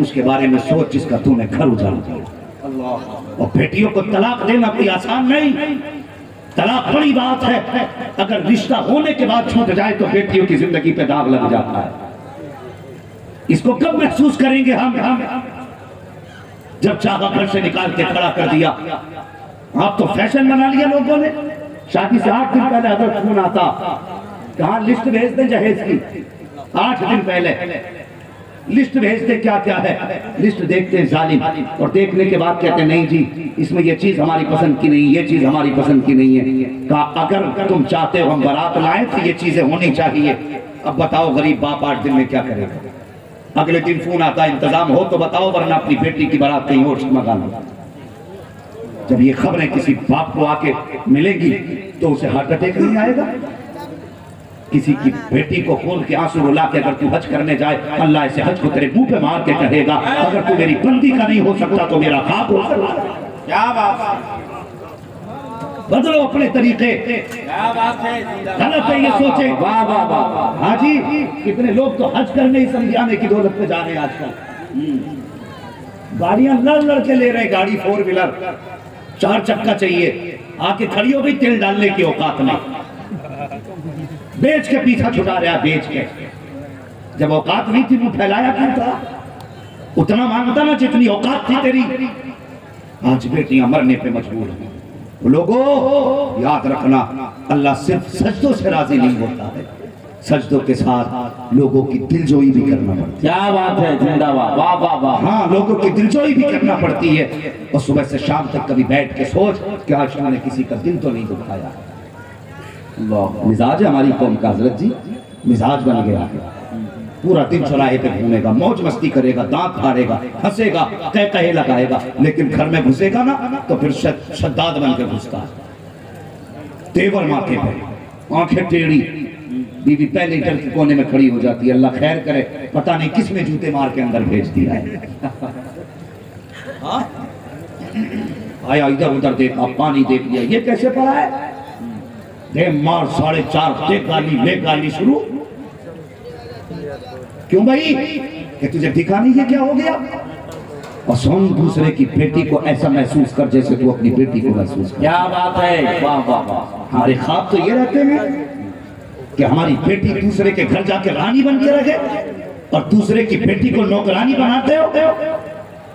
اس کے بارے میں سوچ جس کا تو نے گھر اجاڑ دیا۔ اور بیٹیوں کو طلاق دینا کوئی آسان نہیں، طلاق بڑی بات ہے، اگر رشتہ ہونے کے بعد چھوٹ جائے تو بیٹیوں کی زندگی پہ داغ لگ جاتا ہے۔ اس کو کب محسوس کریں گے ہم جب چاہا گھر سے نکال کے کھڑا کر دیا۔ آپ تو فیشن بنا لیا لوگوں نے، شادی سے 8 دن پہلے حضرت فون آتا، کہاں لسٹ بھیج دیں جہیز کی، 8 دن پہلے لسٹ بھیجتے کیا کیا ہے، لسٹ دیکھتے ہیں ظالم، اور دیکھنے کے بعد کہتے ہیں نہیں جی اس میں یہ چیز ہماری پسند کی نہیں، یہ چیز ہماری پسند کی نہیں ہے۔ کہا اگر تم چاہتے ہو ہم بارات لائیں تو یہ چیزیں ہونی چاہیے۔ اب بتاؤ غریب باپ 8 دن میں کیا کرے گا؟ اگلے دن فون آتا انتظام ہو تو بتاؤ ورنہ اپنی بیٹی کی بارات کہیں اور منگا لو۔ جب یہ خبریں کسی باپ کو آ کے ملیں گی تو اسے ہارٹ اٹیک نہیں آئے گا؟ کسی کی بیٹی کو کھول کے آنسو رلا کے اگر تو حج کرنے جائے اللہ اسے حج کو تیرے منہ پہ مار کے کہے گا اگر تو میری بندی کا نہیں ہو سکتا تو میرا خواب ہو سکتا۔ کیا بات ہے، بدلو اپنے طریقے، کیا بات ہے، غلط ہے یہ سوچے۔ واہ واہ واہ، ہاں جی کتنے لوگ تو حج کرنے ہی سمجھانے کی دولت پہ جا رہے ہیں آج کل، گاڑیاں لڑ کے لے رہے، گاڑی 4 ویلر 4 چکا چاہیے، آ کے کھڑی ہو گئی تیل ڈالنے کی اوقات میں، بیچ کے پیچھا چھٹا رہا، بیچ کے۔ جب اوقات نہیں تھی وہ پھیلایا کیوں تھا؟ اتنا مانگتا نا جتنی اوقات تھی تیری۔ آج بیٹیاں مرنے پہ مجبور ہیں۔ لوگوں یاد رکھنا اللہ صرف سجدوں سے راضی نہیں ہوتا ہے، سجدوں کے ساتھ لوگوں کی دلجوئی بھی کرنا پڑتی ہے۔ کیا بات ہے، زندہ باد، واہ واہ واہ، ہاں لوگوں کی دلجوئی بھی کرنا پڑتی ہے، اور صبح سے شام تک کبھی بیٹھ کے سوچ کہ آج ہم نے کسی کا دل تو نہیں دکھایا۔ مزاج ہے ہماری قوم کا حضرت جی، مزاج بن گیا ہے، پورا دن چوراہے پہ گھومے گا، موج مستی کرے گا، دانت پھاڑے گا، ہنسے گا، کہے لگائے گا، لیکن گھر میں گھسے گا نا تو پھر شداد بن کے گھستا ہے، تیور ماتھے پہ، آنکھیں ٹیڑھی، بیوی پہلے گھر کے کونے میں کھڑی ہو جاتی ہے، اللہ خیر کرے پتہ نہیں کس نے جوتے مار کے اندر بھیج دیا ہے۔ آیا ادھر ادھر دیکھا، پانی دیکھ لیا، یہ کیسے پڑا ہے؟ دے مار 4.5 دے گالی لے گالی شروع۔ کیوں بھائی کہ تجھے دکھا نہیں یہ کیا ہو گیا؟ اور سن دوسرے کی بیٹی کو ایسا محسوس کر جیسے تو اپنی بیٹی کو محسوس کر۔ کیا بات ہے، واہ واہ واہ، ہمارے خواب تو یہ رہتے ہیں کہ ہماری بیٹی دوسرے کے گھر جا کے رانی بن کے رکھے اور دوسرے کی بیٹی کو نوکرانی بناتے ہو۔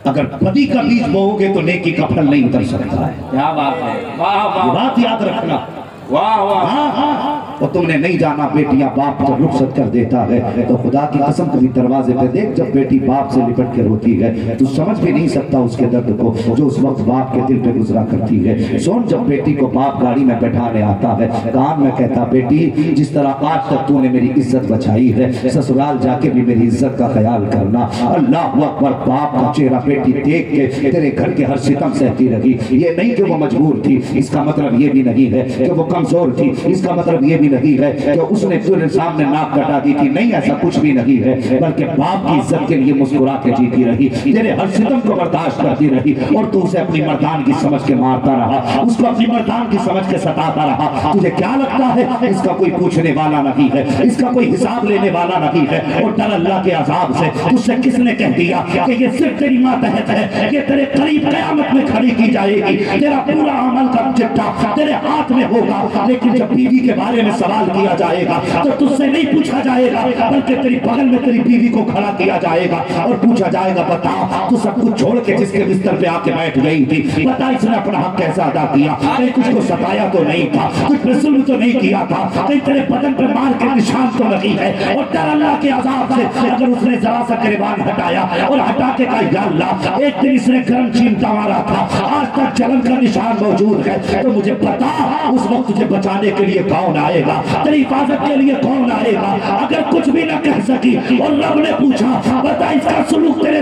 اگر بدی کا بیج بوؤ گے تو نیکی کا پھل نہیں اتر سکتا ہے، کیا بات ہے، واہ یہ واہ بات یاد رکھنا۔ واہ واہ، ہاں اور تم نے نہیں جانا بیٹیاں باپ جب رخصت کر دیتا ہے تو خدا کی قسم کبھی دروازے پہ دیکھ جب بیٹی باپ سے لپٹ کے روتی ہے تو سمجھ بھی نہیں سکتا اس کے درد کو جو اس وقت باپ کے دل پہ گزرا کرتی ہے۔ سن جب بیٹی کو باپ گاڑی میں بیٹھانے آتا ہے کان میں کہتا بیٹی جس طرح آج تک تو نے میری عزت بچائی ہے سسرال جا کے بھی میری عزت کا خیال کرنا۔ اللہ اکبر، باپ کا چہرہ بیٹی دیکھ کے تیرے گھر کے ہر ستم سہتی رہی۔ یہ نہیں کہ وہ مجبور تھی، اس کا مطلب یہ بھی نہیں ہے کہ وہ کمزور تھی، اس کا مطلب یہ بھی نہیں ہے کہ اس نے تیرے سامنے ناک کٹا دی تھی، نہیں ایسا کچھ بھی نہیں ہے، بلکہ باپ کی عزت کے لیے مسکرا کے جیتی رہی، تیرے ہر ستم کو برداشت کرتی رہی اور تو اسے اپنی مردان کی سمجھ کے مارتا رہا، اس کو اپنی مردان کی سمجھ کے ستاتا رہا۔ تجھے کیا لگتا ہے اس کا کوئی پوچھنے والا نہیں ہے، اس کا کوئی حساب لینے والا نہیں ہے، اور ڈر اللہ کے عذاب سے تجھ سے کس نے کہہ دیا کہ یہ صرف تیری ماتحت ہے، یہ تیرے قریب قیامت میں کھڑی کی جائے گی، تیرا پورا عمل کا چٹا تیرے ہاتھ میں ہوگا، لیکن جب بیوی کے بارے میں سوال کیا جائے گا تو تجھ سے نہیں پوچھا جائے گا بلکہ تیری بغل میں تیری بیوی کو کھڑا کیا جائے گا اور پوچھا جائے گا بتا تو سب کچھ چھوڑ کے جس کے بستر پہ آ کے بیٹھ گئی تھی، بتا اس نے اپنا حق کیسا ادا کیا؟ کہیں کچھ کو ستایا تو نہیں تھا، کچھ پہ ظلم تو نہیں کیا تھا، کہیں تیرے بدن پہ مار کے نشان تو نہیں ہے، اور ڈر اللہ کے عذاب سے اگر اس نے ذرا سا گریبان ہٹایا اور ہٹا کے کہا یا اللہ ایک دن اس نے گرم چیمٹا مارا تھا، آج تک جلن کا نشان موجود ہے، تو مجھے بتا اس وقت تجھے بچانے کے لیے کون آئے گا، تیری حفاظت کے لیے کون آئے گا؟ اگر کچھ بھی نہ کہہ سکی اور رب نے پوچھا بتا اس کا سلوک تیرے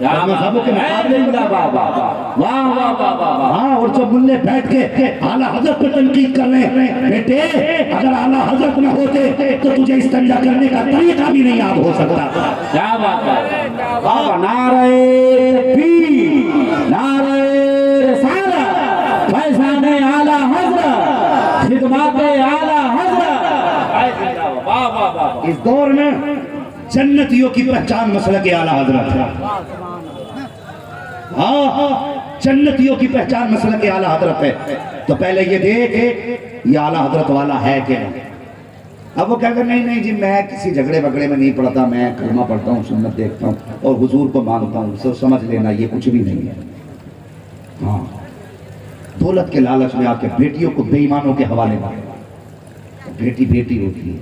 مذہبوں کے مقابلے میں ہاں، اور جب ملے بیٹھ کے اعلیٰ حضرت پر تنقید کر رہے ہیں، بیٹے اگر اعلیٰ حضرت نہ ہوتے تو تجھے استنجا کرنے کا طریقہ بھی نہیں یاد ہو سکتا. کیا بات ہے بابا. نعرہ تکبیر، نعرہ رسالت، فیضان اعلیٰ حضرت، خدمات اعلیٰ حضرت. اس دور میں جنتیوں کی پہچان مسلک اعلیٰ حضرت ہے. ہاں، جنتیوں کی پہچان مسلک اعلیٰ حضرت ہے. تو پہلے یہ دیکھ یہ اعلیٰ حضرت والا ہے کہ نہیں. اب وہ کہہ گا نہیں جی میں کسی جھگڑے وگڑے میں نہیں پڑھتا، میں کلمہ پڑھتا ہوں، سنت دیکھتا ہوں اور حضور کو مانگتا ہوں. سب سمجھ لینا یہ کچھ بھی نہیں ہے. ہاں، دولت کے لالچ میں آ کے بیٹیوں کو بے ایمانوں کے حوالے میں. بیٹی بیٹی ہوتی ہے،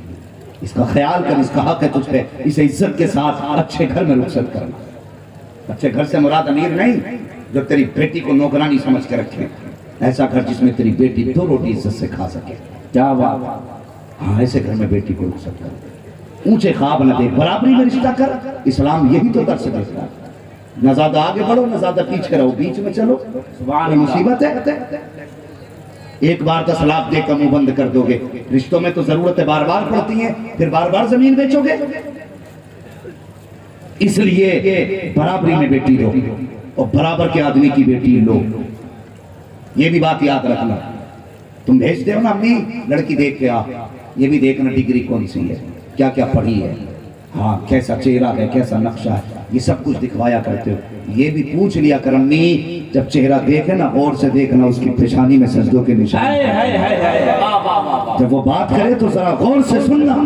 اس کا خیال کر، اس کا حق ہے تجھ پہ. اسے عزت کے ساتھ اچھے گھر میں رخصت کرنا. اچھے گھر سے مراد امیر نہیں جو تیری بیٹی کو نوکرانی سمجھ کے رکھے، ایسا گھر جس میں تیری بیٹی دو روٹی عزت سے کھا سکے. کیا بات. ہاں، ایسے گھر میں بیٹی کو رخصت کر. اونچے خواب نہ دیکھ، برابری میں رشتہ کر. اسلام یہی تو درس دیتا ہے. نہ زیادہ آگے بڑھو نہ زیادہ پیچھے رہو، بیچ میں چلو. کوئی مصیبت ہے؟ ایک بار 10 لاکھ دے کر منہ بند کر دو گے. رشتوں میں تو ضرورتیں بار بار پڑتی ہیں، پھر بار بار زمین بیچو گے. اس لیے برابری میں بیٹی دو اور برابر کے آدمی کی بیٹی لو. یہ بھی بات یاد رکھنا. تم بھیجتے ہو نا امی لڑکی دیکھ کے آ، یہ بھی دیکھنا ڈگری کون سی ہے، کیا کیا پڑھی ہے، ہاں کیسا چہرہ ہے، کیسا نقشہ ہے، یہ سب کچھ دکھوایا کرتے ہو. یہ بھی پوچھ لیا کر امی جب چہرہ دیکھے نا غور سے دیکھنا اس کی پیشانی میں سجدوں کے نشان. جب وہ بات کرے تو ذرا غور سے سننا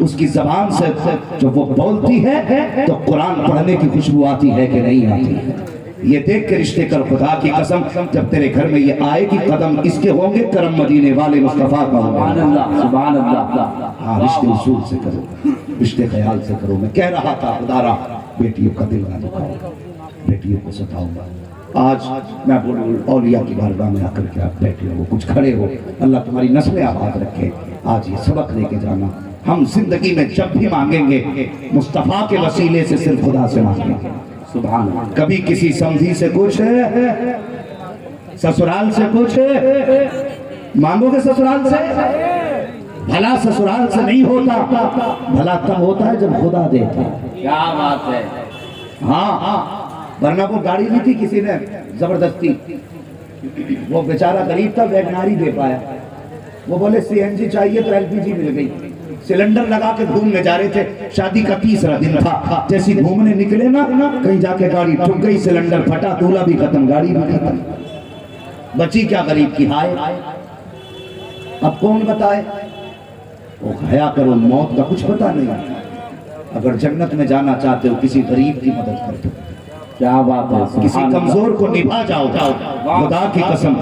اس کی زبان سے. جب وہ بولتی ہے تو قرآن پڑھنے کی خوشبو آتی ہے کہ نہیں آتی ہے. یہ دیکھ کے رشتے کر. خدا کی قسم جب تیرے گھر میں یہ آئے گی قدم اس کے ہوں گے کرم مدینے والے مصطفیٰ کا ہوگا. سبحان اللہ. ہاں، رشتے اصول سے کرو، رشتے خیال سے کرو. میں کہہ رہا تھا خدارہ بیٹیوں کا دل نہ دکھاؤ، بیٹیوں کو ستاؤ گا. آج میں بولوں اولیاء کی بارگاہ میں آ کر کے آپ بیٹھے ہو، کچھ کھڑے ہو. اللہ تمہاری نسلیں آباد رکھے. آج یہ سبق لے کے جانا. ہم زندگی میں جب بھی مانگیں گے مصطفیٰ کے وسیلے سے صرف خدا سے مانگیں گے. سبحان اللہ. کبھی کسی سمدھی سے کچھ سسرال سے کچھ مانگو گے سسرال سے. بھلا سسرال سے نہیں ہوتا، بھلا تب ہوتا ہے جب خدا دیتا. کیا بات ہے. ہاں، ورنہ وہ گاڑی نہیں تھی کسی نے زبردستی. وہ بیچارہ غریب تھا، ویگناری دے پایا. وہ بولے سی این جی چاہیے تو ایل پی جی مل گئی. سلنڈر لگا کے گھومنے جا رہے تھے، شادی کا 3را دن تھا. جیسی گھومنے نکلے نا کہیں جا کے گاڑی ٹھک گئی، سلنڈر پھٹا، دولہا بھی ختم، گاڑی بھی ختم. بچی کیا غریب کی ہائے. اب کون بتائے؟ وہ حیا کرو، موت کا کچھ پتہ نہیں. اگر جنت میں جانا چاہتے ہو کسی غریب کی مدد کر دو. کیا بات ہے. کسی کمزور کو نبھا جاؤ. خدا کی قسم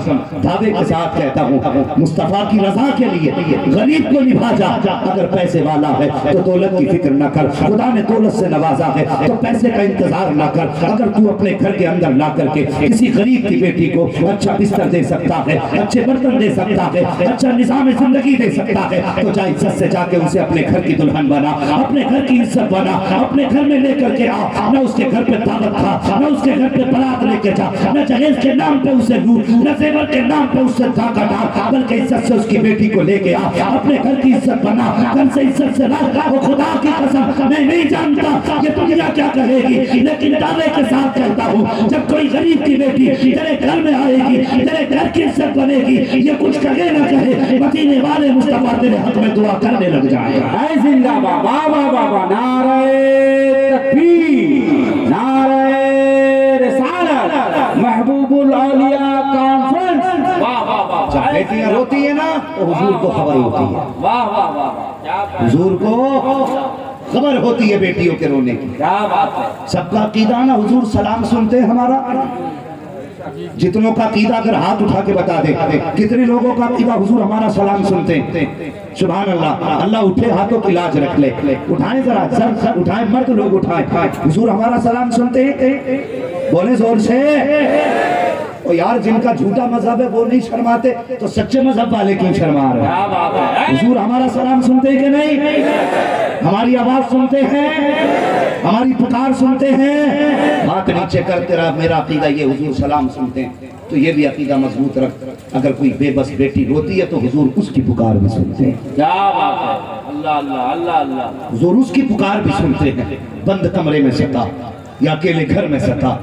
دعوے کے ساتھ کہتا ہوں مصطفیٰ کی رضا کے لیے غریب کو نبھا جا. اگر پیسے والا ہے تو دولت کی فکر نہ کر. خدا نے دولت سے نوازا ہے تو پیسے کا انتظار نہ کر. اگر تو اپنے گھر کے اندر لا کر کے کسی غریب کی بیٹی کو اچھا بستر دے سکتا ہے، اچھے برتن دے سکتا ہے، اچھا نظام زندگی دے سکتا ہے تو جا عزت سے جا کے اسے اپنے گھر کی دلہن بنا، اپنے گھر کی عزت بنا. اپنے گھر میں لے کر کے آ. نہ اس کے گھر پہ دعوت تھا، نہ اس کے گھر پہ برات لے کے جا، نہ جہیز کے نام پہ اسے لوٹ، نہ زیور کے نام پہ اسے دھاگا ڈال، بلکہ عزت سے اس کی بیٹی کو لے کے آ. اپنے گھر کی عزت بنا، گھر سے عزت سے لا. وہ خدا کی قسم میں نہیں جانتا یہ دنیا کیا کہے گی، لیکن دعوے کے ساتھ کہتا ہوں جب کوئی غریب کی بیٹی تیرے گھر میں آئے گی، تیرے گھر کی عزت بنے گی. یہ کچھ کہے نہ کہے، مدینے والے مصطفیٰ تیرے حق میں دعا کرنے لگ جائے گا. اے زندہ بابا بابا. نعرہ تکبیر، نعرہ رسالت، محبوب الاولیاء کانفرنس. واہ واہ واہ. جب بیٹیاں روتی ہیں نا تو حضور کو خبر ہوتی ہے. واہ واہ واہ. حضور کو خبر ہوتی ہے بیٹیوں کے رونے کی. کیا بات ہے. سب کا عقیدہ نا حضور سلام سنتے ہیں ہمارا. جتنوں کا عقیدہ اگر ہاتھ اٹھا کے بتا دے کتنے لوگوں کا عقیدہ حضور ہمارا سلام سنتے ہیں. سبحان اللہ. اللہ اٹھے ہاتھوں کی لاج رکھ لے. اٹھائیں ذرا سر اٹھائیں، مرد لوگ اٹھائیں. حضور ہمارا سلام سنتے ہیں. بولے زور سے. اور یار جن کا جھوٹا مذہب ہے وہ نہیں شرماتے تو سچے مذہب والے کیوں شرما رہے ہیں؟ حضور ہمارا سلام سنتے ہیں کہ نہیں؟ ہماری آواز سنتے ہیں؟ ہماری پکار سنتے ہیں؟ ہاتھ نیچے کر تیرا میرا عقیدہ یہ حضور سلام سنتے ہیں، تو یہ بھی عقیدہ مضبوط رکھ، اگر کوئی بے بس بیٹی روتی ہے تو حضور اس کی پکار بھی سنتے ہیں۔ کیا بات ہے، اللہ اللہ اللہ اللہ، حضور اس کی پکار بھی سنتے ہیں، بند کمرے میں ستا یا اکیلے گھر میں ستا،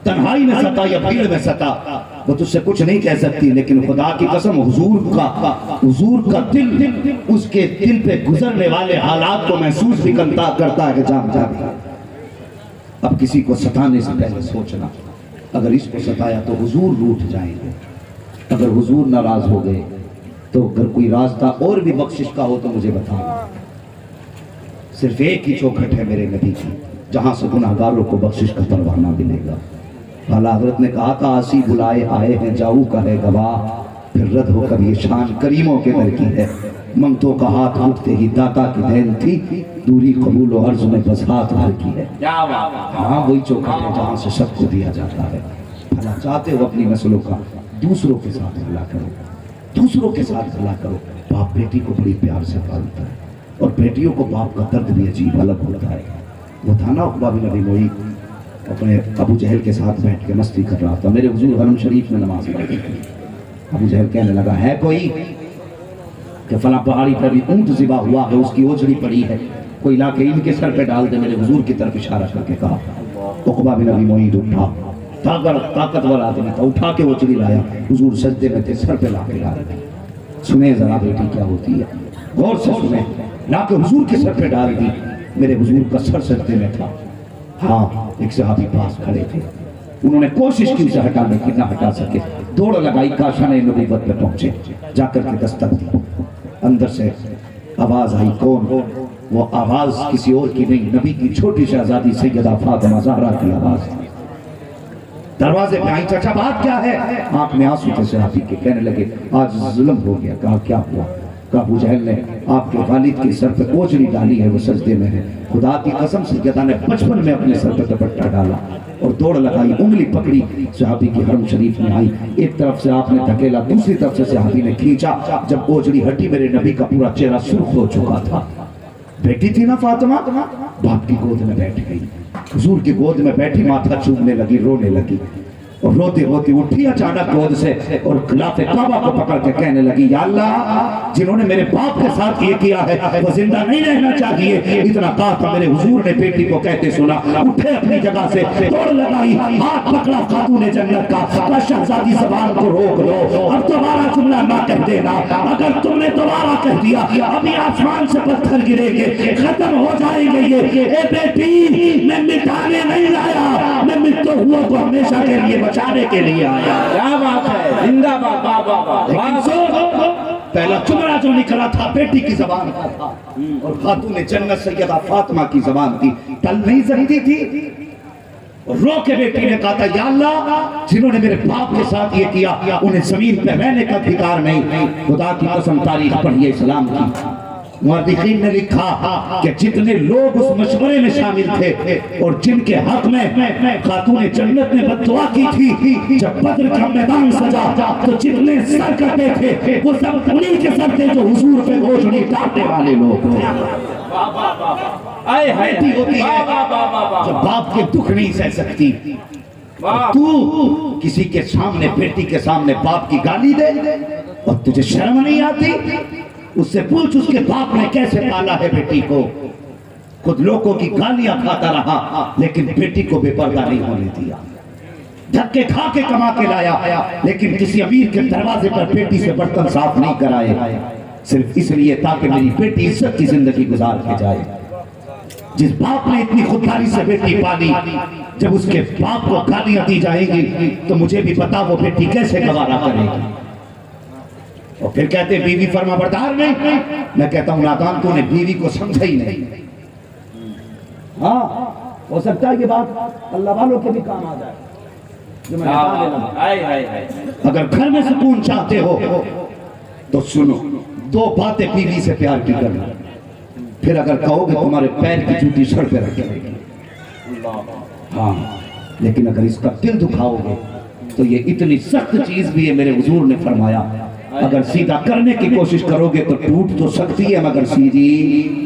تنہائی میں ستا یا بھیڑ میں ستا، وہ تجھ سے کچھ نہیں کہہ سکتی، لیکن خدا کی قسم حضور کا دل اس کے دل پہ گزرنے والے حالات کو محسوس بھی کرتا ہے کہ جام جام۔ اب کسی کو ستانے سے پہلے سوچنا، اگر اس کو ستایا تو حضور روٹھ جائیں گے، اگر حضور ناراض ہو گئے تو اگر کوئی راستہ اور بھی بخشش کا ہو تو مجھے بتانا۔ صرف ایک ہی چوکھٹ ہے میرے نبی کی جہاں سے گناہگاروں کو بخشش کا پروانہ ملے گا۔ اعلیٰ حضرت نے کہا تھا آسی بلائے آئے ہیں جاؤ کا ہے گواہ، پھر رد ہو کر یہ شان کریموں کے در کی ہے، منگتوں کا ہاتھ اٹھتے ہی داتا کی دین تھی، دوری قبول و عرض میں بس ہاتھ بھر کی ہے۔ کیا بات ہے، ہاں وہی چوکھٹ ہے جہاں سے سب کو دیا جاتا ہے۔ بھلا چاہتے ہو اپنی نسلوں کا، دوسروں کے ساتھ بھلا کرو، دوسروں کے ساتھ بھلا کرو۔ باپ بیٹی کو بڑی پیار سے پالتا ہے، اور بیٹیوں کو باپ کا درد بھی عجیب الگ ہوتا ہے۔ وہ تھا نا عقبہ بن ابی معیط اپنے ابو جہل کے ساتھ بیٹھ کے مستی کر رہا تھا، میرے حضور حرم شریف میں نماز پڑھی تھی۔ ابو جہل کہنے لگا ہے کوئی کہ فلاں پہاڑی پر بھی اونٹ ذبح ہوا ہے، اس کی اوجڑی پڑی ہے، کوئی لا کے ان کے سر پہ ڈال دے۔ میرے حضور کی طرف اشارہ کر کے کہا۔ عقبہ بن ابی معیط اٹھا، طاقتور آدمی تھا، اٹھا کے اوجڑی لایا، حضور سجدے میں تھے، سر پہ لا کے لایا۔ سنیں ذرا بیٹی کیا ہوتی ہے، غور سے سنیں، لا کے حضور کے سر پہ ڈال دی۔ میرے حضور کا سر سجدے میں تھا۔ ہاں ایک صحابی پاس کھڑے تھے، انہوں نے کوشش کی اسے ہٹانے کی، نہ ہٹا سکے، دوڑ لگائی، کاشان نبوت پہ پہنچے، جا کر کے دستک دی، اندر سے آواز آئی، کون؟ وہ آواز کسی اور کی نہیں، نبی کی چھوٹی شہزادی سیدہ فاطمہ زہرا کی آواز تھی۔ دروازے پہ آئی، چچا بات کیا ہے؟ آنکھ میں آنسو تھے صحابی کے، کہنے لگے آج ظلم ہو گیا۔ کہا کیا ہوا؟ کہا ابو جہل نے آپ کے والد کے سر پہ اوجڑی ڈالی ہے، وہ سجدے میں ہے، خدا کی قسم سیدہ نے بچپن میں اپنے سر پہ دوپٹہ ڈالا اور دوڑ لگائی، انگلی پکڑی، صحابی کی حرم شریف میں آئی، ایک طرف سے آپ نے دھکیلا، دوسری طرف سے صحابی نے کھینچا، جب اوجڑی ہٹی میرے نبی کا پورا چہرہ سرخ ہو چکا تھا۔ بیٹی تھی نا فاطمہ، باپ کی گود میں بیٹھ گئی، حضور کی گود میں بیٹھی، ماتھا چومنے لگی، رونے لگی، اور روتی روتی اٹھی اچانک گود سے اور خلاف کعبہ کو پکڑ کے کہنے لگی یا اللہ جنہوں نے میرے باپ کے ساتھ یہ کیا ہے وہ زندہ نہیں رہنا چاہیے۔ اتنا کہا تھا میرے حضور نے بیٹی کو کہتے سنا، اٹھے اپنی جگہ سے، دوڑ لگائی، ہاتھ پکڑا خاتون جنت کا، شہزادی زبان کو روک لو، اب دوبارہ جملہ نہ کہہ دینا، اگر تم نے دوبارہ کہہ دیا ابھی آسمان سے پتھر گریں گے، ختم ہو جائیں گے یہ۔ اے بیٹی میں مٹانے نہیں لایا، میں مٹتے ہوا کو ہمیشہ کے لیے بچانے کے لیے آیا۔ کیا بات ہے، زندہ باد بابا، لیکن سو پہلا جملہ جو نکلا تھا بیٹی کی زبان کا تھا، اور خاتون جنت سیدہ فاطمہ کی زبان تھی، ٹل نہیں سکتی تھی، اور رو کے بیٹی نے کہا تھا یا اللہ جنہوں نے میرے باپ کے ساتھ یہ کیا انہیں زمین پہ رہنے کا ادھیکار نہیں۔ خدا کی قسم تاریخ پڑھیے اسلام کی، مورخین نے لکھا کہ جتنے لوگ اس مشورے میں شامل تھے اور جن کے حق میں خاتون جنت نے بددعا کی تھی، جب بدر کا میدان سجا تو جتنے سر کٹے تھے وہ سب انہی کے سر تھے جو حضور پہ روشنی ڈالنے والے لوگ تھے۔ بیٹی ہوتی ہے جو باپ کے دکھ نہیں سہ سکتی، تو کسی کے سامنے بیٹی کے سامنے باپ کی گالی دے اور تجھے شرم نہیں آتی؟ اس سے پوچھ اس کے باپ نے کیسے پالا ہے بیٹی کو، خود لوگوں کی گالیاں کھاتا رہا لیکن بیٹی کو بے پردہ نہیں ہونے دیا، دھکے کھا کے کما کے لایا، لیکن کسی امیر کے دروازے پر بیٹی سے برتن صاف نہیں کرائے، صرف اس لیے تاکہ میری بیٹی عزت کی زندگی گزار کے جائے۔ جس باپ نے اتنی خودداری سے بیٹی پالی، جب اس کے باپ کو گالیاں دی جائیں گی تو مجھے بھی پتا وہ بیٹی کیسے گوارا کرے گی۔ اور پھر کہتے ہیں بیوی فرما بردار نہیں، میں کہتا ہوں نادان تو نے بیوی کو سمجھا ہی نہیں۔ ہاں ہو سکتا ہے یہ بات اللہ والوں کے بھی کام آ جائے جو میں بتانے لگا۔ اگر گھر میں سکون چاہتے ہو تو سنو، دو باتیں بیوی سے پیار کی کرنا، پھر اگر کہو گے تمہارے پیر کی جوتی سر پہ رکھ لے گی، ہاں لیکن اگر اس کا دل دکھاؤ گے تو یہ اتنی سخت چیز بھی ہے، میرے حضور نے فرمایا اگر سیدھا کرنے کی کوشش کرو گے تو ٹوٹ تو سکتی ہے مگر سیدھی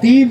3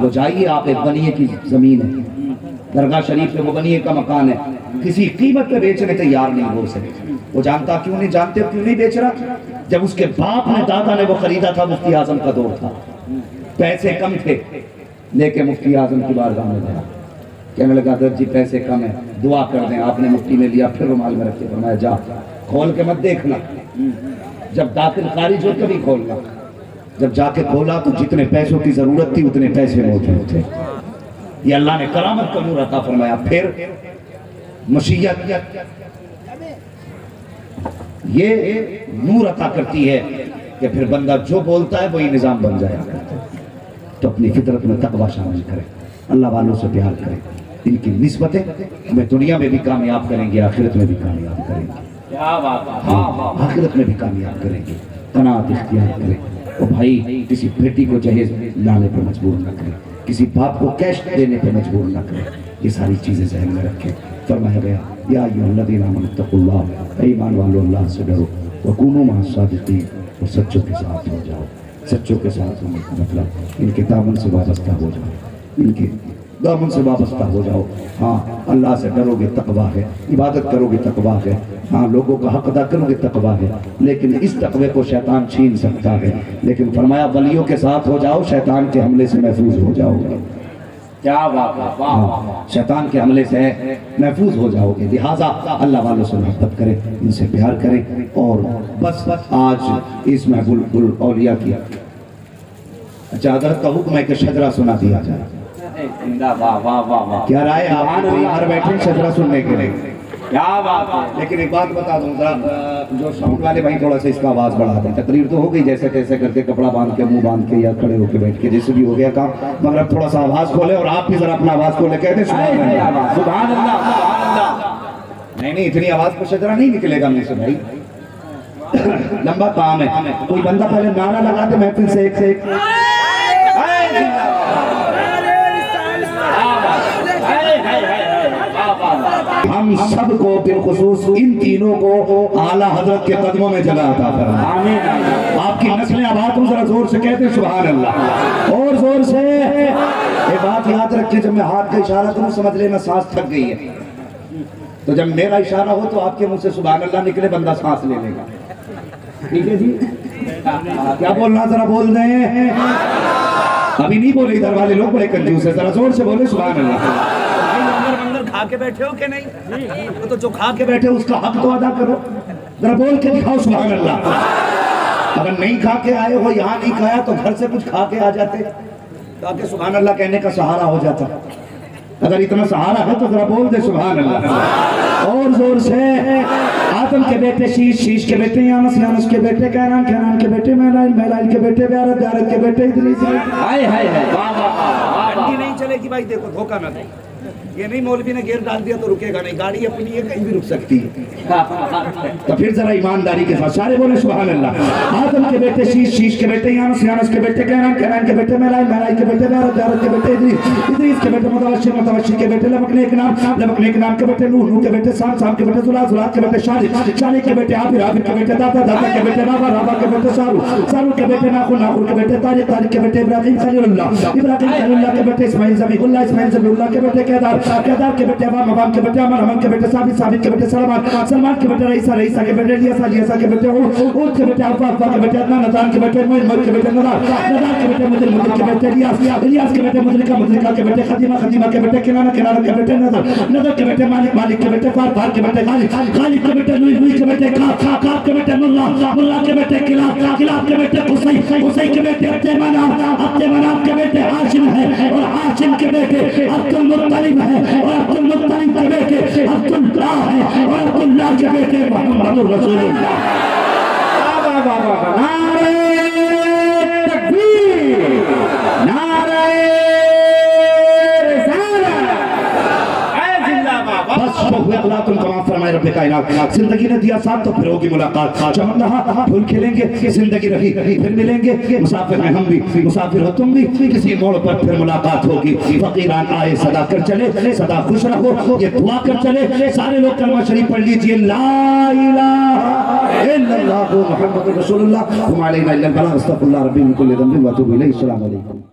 وہ جائیے آپ، ایک بنیے کی زمین ہے درگاہ شریف پہ، وہ بنیے کا مکان ہے، کسی قیمت پہ بیچنے تیار نہیں ہو سکے۔ وہ جانتا کیوں نہیں، جانتے کیوں نہیں بیچ رہا؟ جب اس کے باپ نے، دادا نے وہ خریدا تھا، مفتی اعظم کا دور تھا، پیسے کم تھے، لے کے مفتی اعظم کی بارگاہ میں گیا، کہنے لگا حضرت جی پیسے کم ہیں، دعا کر دیں۔ آپ نے مفتی میں لیا، پھر رومال میں رکھ کے فرمایا جا، کھول کے مت دیکھنا، جب داخل خارج ہو تبھی کھولنا۔ جب جا کے کھولا تو جتنے پیسوں کی ضرورت تھی اتنے پیسے موجود تھے۔ یہ اللہ نے کرامت کا نور عطا فرمایا۔ پھر مشیت یہ نور عطا کرتی ہے کہ پھر بندہ جو بولتا ہے وہی نظام بن جایا کرتا ہے۔ تو اپنی فطرت میں تقوی شامل کرے، اللہ والوں سے پیار کرے، ان کی نسبتیں ہمیں دنیا میں بھی کامیاب کریں گے، آخرت میں بھی کامیاب کریں گے، آخرت میں بھی کامیاب کریں گے۔ قناعت اختیار کریں، اور بھائی کسی بیٹی کو جہیز لانے پر مجبور نہ کریں، کسی باپ کو کیش دینے پر مجبور نہ کریں، یہ ساری چیزیں ذہن میں رکھیں۔ فرمایا گیا یا ایھا الذین آمنوا اتقوا اللہ، اے ایمان والو اللہ سے ڈرو، وکونوا مع الصادقین، اور سچوں کے ساتھ ہو جاؤ۔ سچوں کے ساتھ ہونے کا مطلب ان کے دامن سے وابستہ ہو جاؤ، ان کے دامن سے وابستہ ہو جاؤ۔ ہاں اللہ سے ڈرو گے تقویٰ ہے، عبادت کرو گے تقویٰ ہے، ہاں لوگوں کا حق ادا کرو گے تقویٰ ہے، لیکن اس تقوی کو شیطان چھین سکتا ہے۔ لیکن فرمایا ولیوں کے ساتھ ہو جاؤ، شیطان کے حملے سے محفوظ ہو جاؤ گے۔ کیا بات ہے، واہ واہ واہ۔ شیطان کے حملے سے محفوظ ہو جاؤ گے۔ لہٰذا اللہ والوں سے محبت کریں، ان سے پیار کریں، اور بس آج اس محبوب الاولیاء کی اچھا حضرت کا حکم ہے کہ شجرہ سنا دیا جائے۔ واہ واہ واہ واہ، کیا رائے آپ باہر بیٹھے شجرہ سننے کے لیے؟ کیا بات ہے۔ لیکن ایک بات بتا دوں ذرا، جو ساؤنڈ والے بھائی تھوڑا سا اس کا آواز بڑھا دیں۔ تقریر تو ہو گئی جیسے تیسے کر کے، کپڑا باندھ کے، منہ باندھ کے، یا کھڑے ہو کے بیٹھ کے، جیسے بھی ہو گیا کام، مگر اب تھوڑا سا آواز کھولے، اور آپ بھی ذرا اپنا آواز کھولے، کہہ دیں سبحان اللہ۔ سبحان اللہ، سبحان اللہ۔ نہیں اتنی آواز پر شجرہ نہیں نکلے گا مجھ سے بھائی، لمبا کام ہے۔ کوئی بندہ پہلے نعرہ لگا دے محفل سے ایک سے ایک۔ ہم سب کو بالخصوص ان تینوں کو اعلیٰ حضرت کے قدموں میں جگہ عطا فرمائے۔ آپ کی نسلیں آباد ہوں، ذرا زور سے کہتے ہیں سبحان اللہ، اور زور سے۔ ایک بات یاد رکھیں، جب میں ہاتھ کا اشارہ کروں سمجھ لینا سانس تھک گئی ہے، تو جب میرا اشارہ ہو تو آپ کے منہ سے سبحان اللہ نکلے، بندہ سانس لے لے گا، ٹھیک ہے جی؟ کیا بولنا ذرا بول دیں، ابھی نہیں بولے، ادھر والے لوگ بڑے کنجوس ہیں، ذرا زور سے بولے سبحان اللہ۔ کھا کے بیٹھے ہو کہ نہیں؟ تو جو کھا کے بیٹھے اس کا حق تو ادا کرو، ذرا بول کے دکھاؤ سبحان اللہ۔ اگر نہیں کھا کے آئے ہو، یہاں نہیں کھایا تو گھر سے کچھ کھا کے آ جاتے تاکہ سبحان اللہ کہنے کا سہارا ہو جاتا۔ اگر اتنا سہارا ہے تو ذرا بول دے سبحان اللہ، اور زور سے۔ آدم کے بیٹے شیش، شیش کے بیٹے یانس، یانس کے بیٹے کیران، کیران کے بیٹے میلائل، میلائل کے بیٹے بیارت، بیارت کے بیٹے ادریس۔ ہائے ہائے ہائے، واہ واہ واہ۔ گاڑی نہیں چلے گی بھائی، دیکھو دھوکہ نہ دے، یہ نہیں مولوی نے گیئر ڈال دیا تو رکے گا نہیں، گاڑی اپنی ہے، کہیں بھی رک سکتی ہے۔ تو پھر ذرا ایمانداری کے ساتھ سارے بولے سبحان اللہ۔ آدم کے بیٹے شیش، شیش کے بیٹے یانس، یانس کے بیٹے کیران، کیران کے بیٹے میلائل، میلائل کے بیٹے بیارت، بیارت کے بیٹے ادریس، ادریس کے بیٹے متوشر، متوشر کے بیٹے لمک نیک نام، لمک نیک نام کے بیٹے نوح، نوح کے بیٹے سام، سام کے بیٹے زلال، زلال کے بیٹے شالح، شالح کے بیٹے عابر، عابر کے بیٹے داتا، داتا کے بیٹے رابع، رابع کے بیٹے سارو، سارو کے بیٹے ناخن، ناخن کے بیٹے طارق، طارق کے بیٹے ابراہیم خلیل اللہ، ابراہیم خلیل اللہ کے بیٹے اسماعیل ذبیح اللہ، اسماعیل ذبیح اللہ کے بیٹے کیدار، کیدار کے بیٹے عوام، عوام کے بیٹے عمر، عمر کے بیٹے ثابت، ثابت کے بیٹے سلمان، سلمان کے بیٹے رئیسہ، رئیسہ کے بیٹے الیاسہ، الیاسہ کے بیٹے عود، عود کے بیٹے عفا، عفا کے بیٹے عدنان، عدنان کے بیٹے معین، معین کے بیٹے نذار، نذار کے بیٹے مدل، مدل کے بیٹے الیاس، الیاس کے بیٹے مدلکہ، مدلکہ کے بیٹے خدیمہ، خدیمہ کے بیٹے کنانہ، کنانہ کے بیٹے نظر، نظر کے بیٹے مالک، مالک کے بیٹے فار، فار کے بیٹے غالب، غالب کے بیٹے نوئی، نوئی کے بیٹے کاف، کاف کے بیٹے ملا، ملا کے بیٹے کلاب، کلاب کے بیٹے قصی، قصی کے بیٹے عبد مناف، عبد مناف کے بیٹے ہاشم ہے، اور ہاشم کے بیٹے عبد المطلب ہے، اور عبد المطلب کے بیٹے عبد اللہ ہے، اور عبد اللہ کے بیٹے محمد رسول اللہ۔ نعرہ تکبیر، نعرہ فرمائے رب کائنات، زندگی نے دیا ساتھ تو پھر ہوگی ملاقات، چمن رہا پھول کھلیں گے، زندگی رہی پھر ملیں گے، مسافر ہیں ہم بھی، مسافر ہو تم بھی، کسی موڑ پر پھر ملاقات ہوگی۔ فقیران آئے صدا کر چلے، صدا خوش رہو، یہ دعا کر چلے، سارے لوگ کلمہ شریف پڑھ لیجئے، لا الہ الا اللہ محمد رسول اللہ، وما علینا الا البلاغ، استغفر اللہ ربی من کل ذنب واتوب الیہ، السلام علیکم۔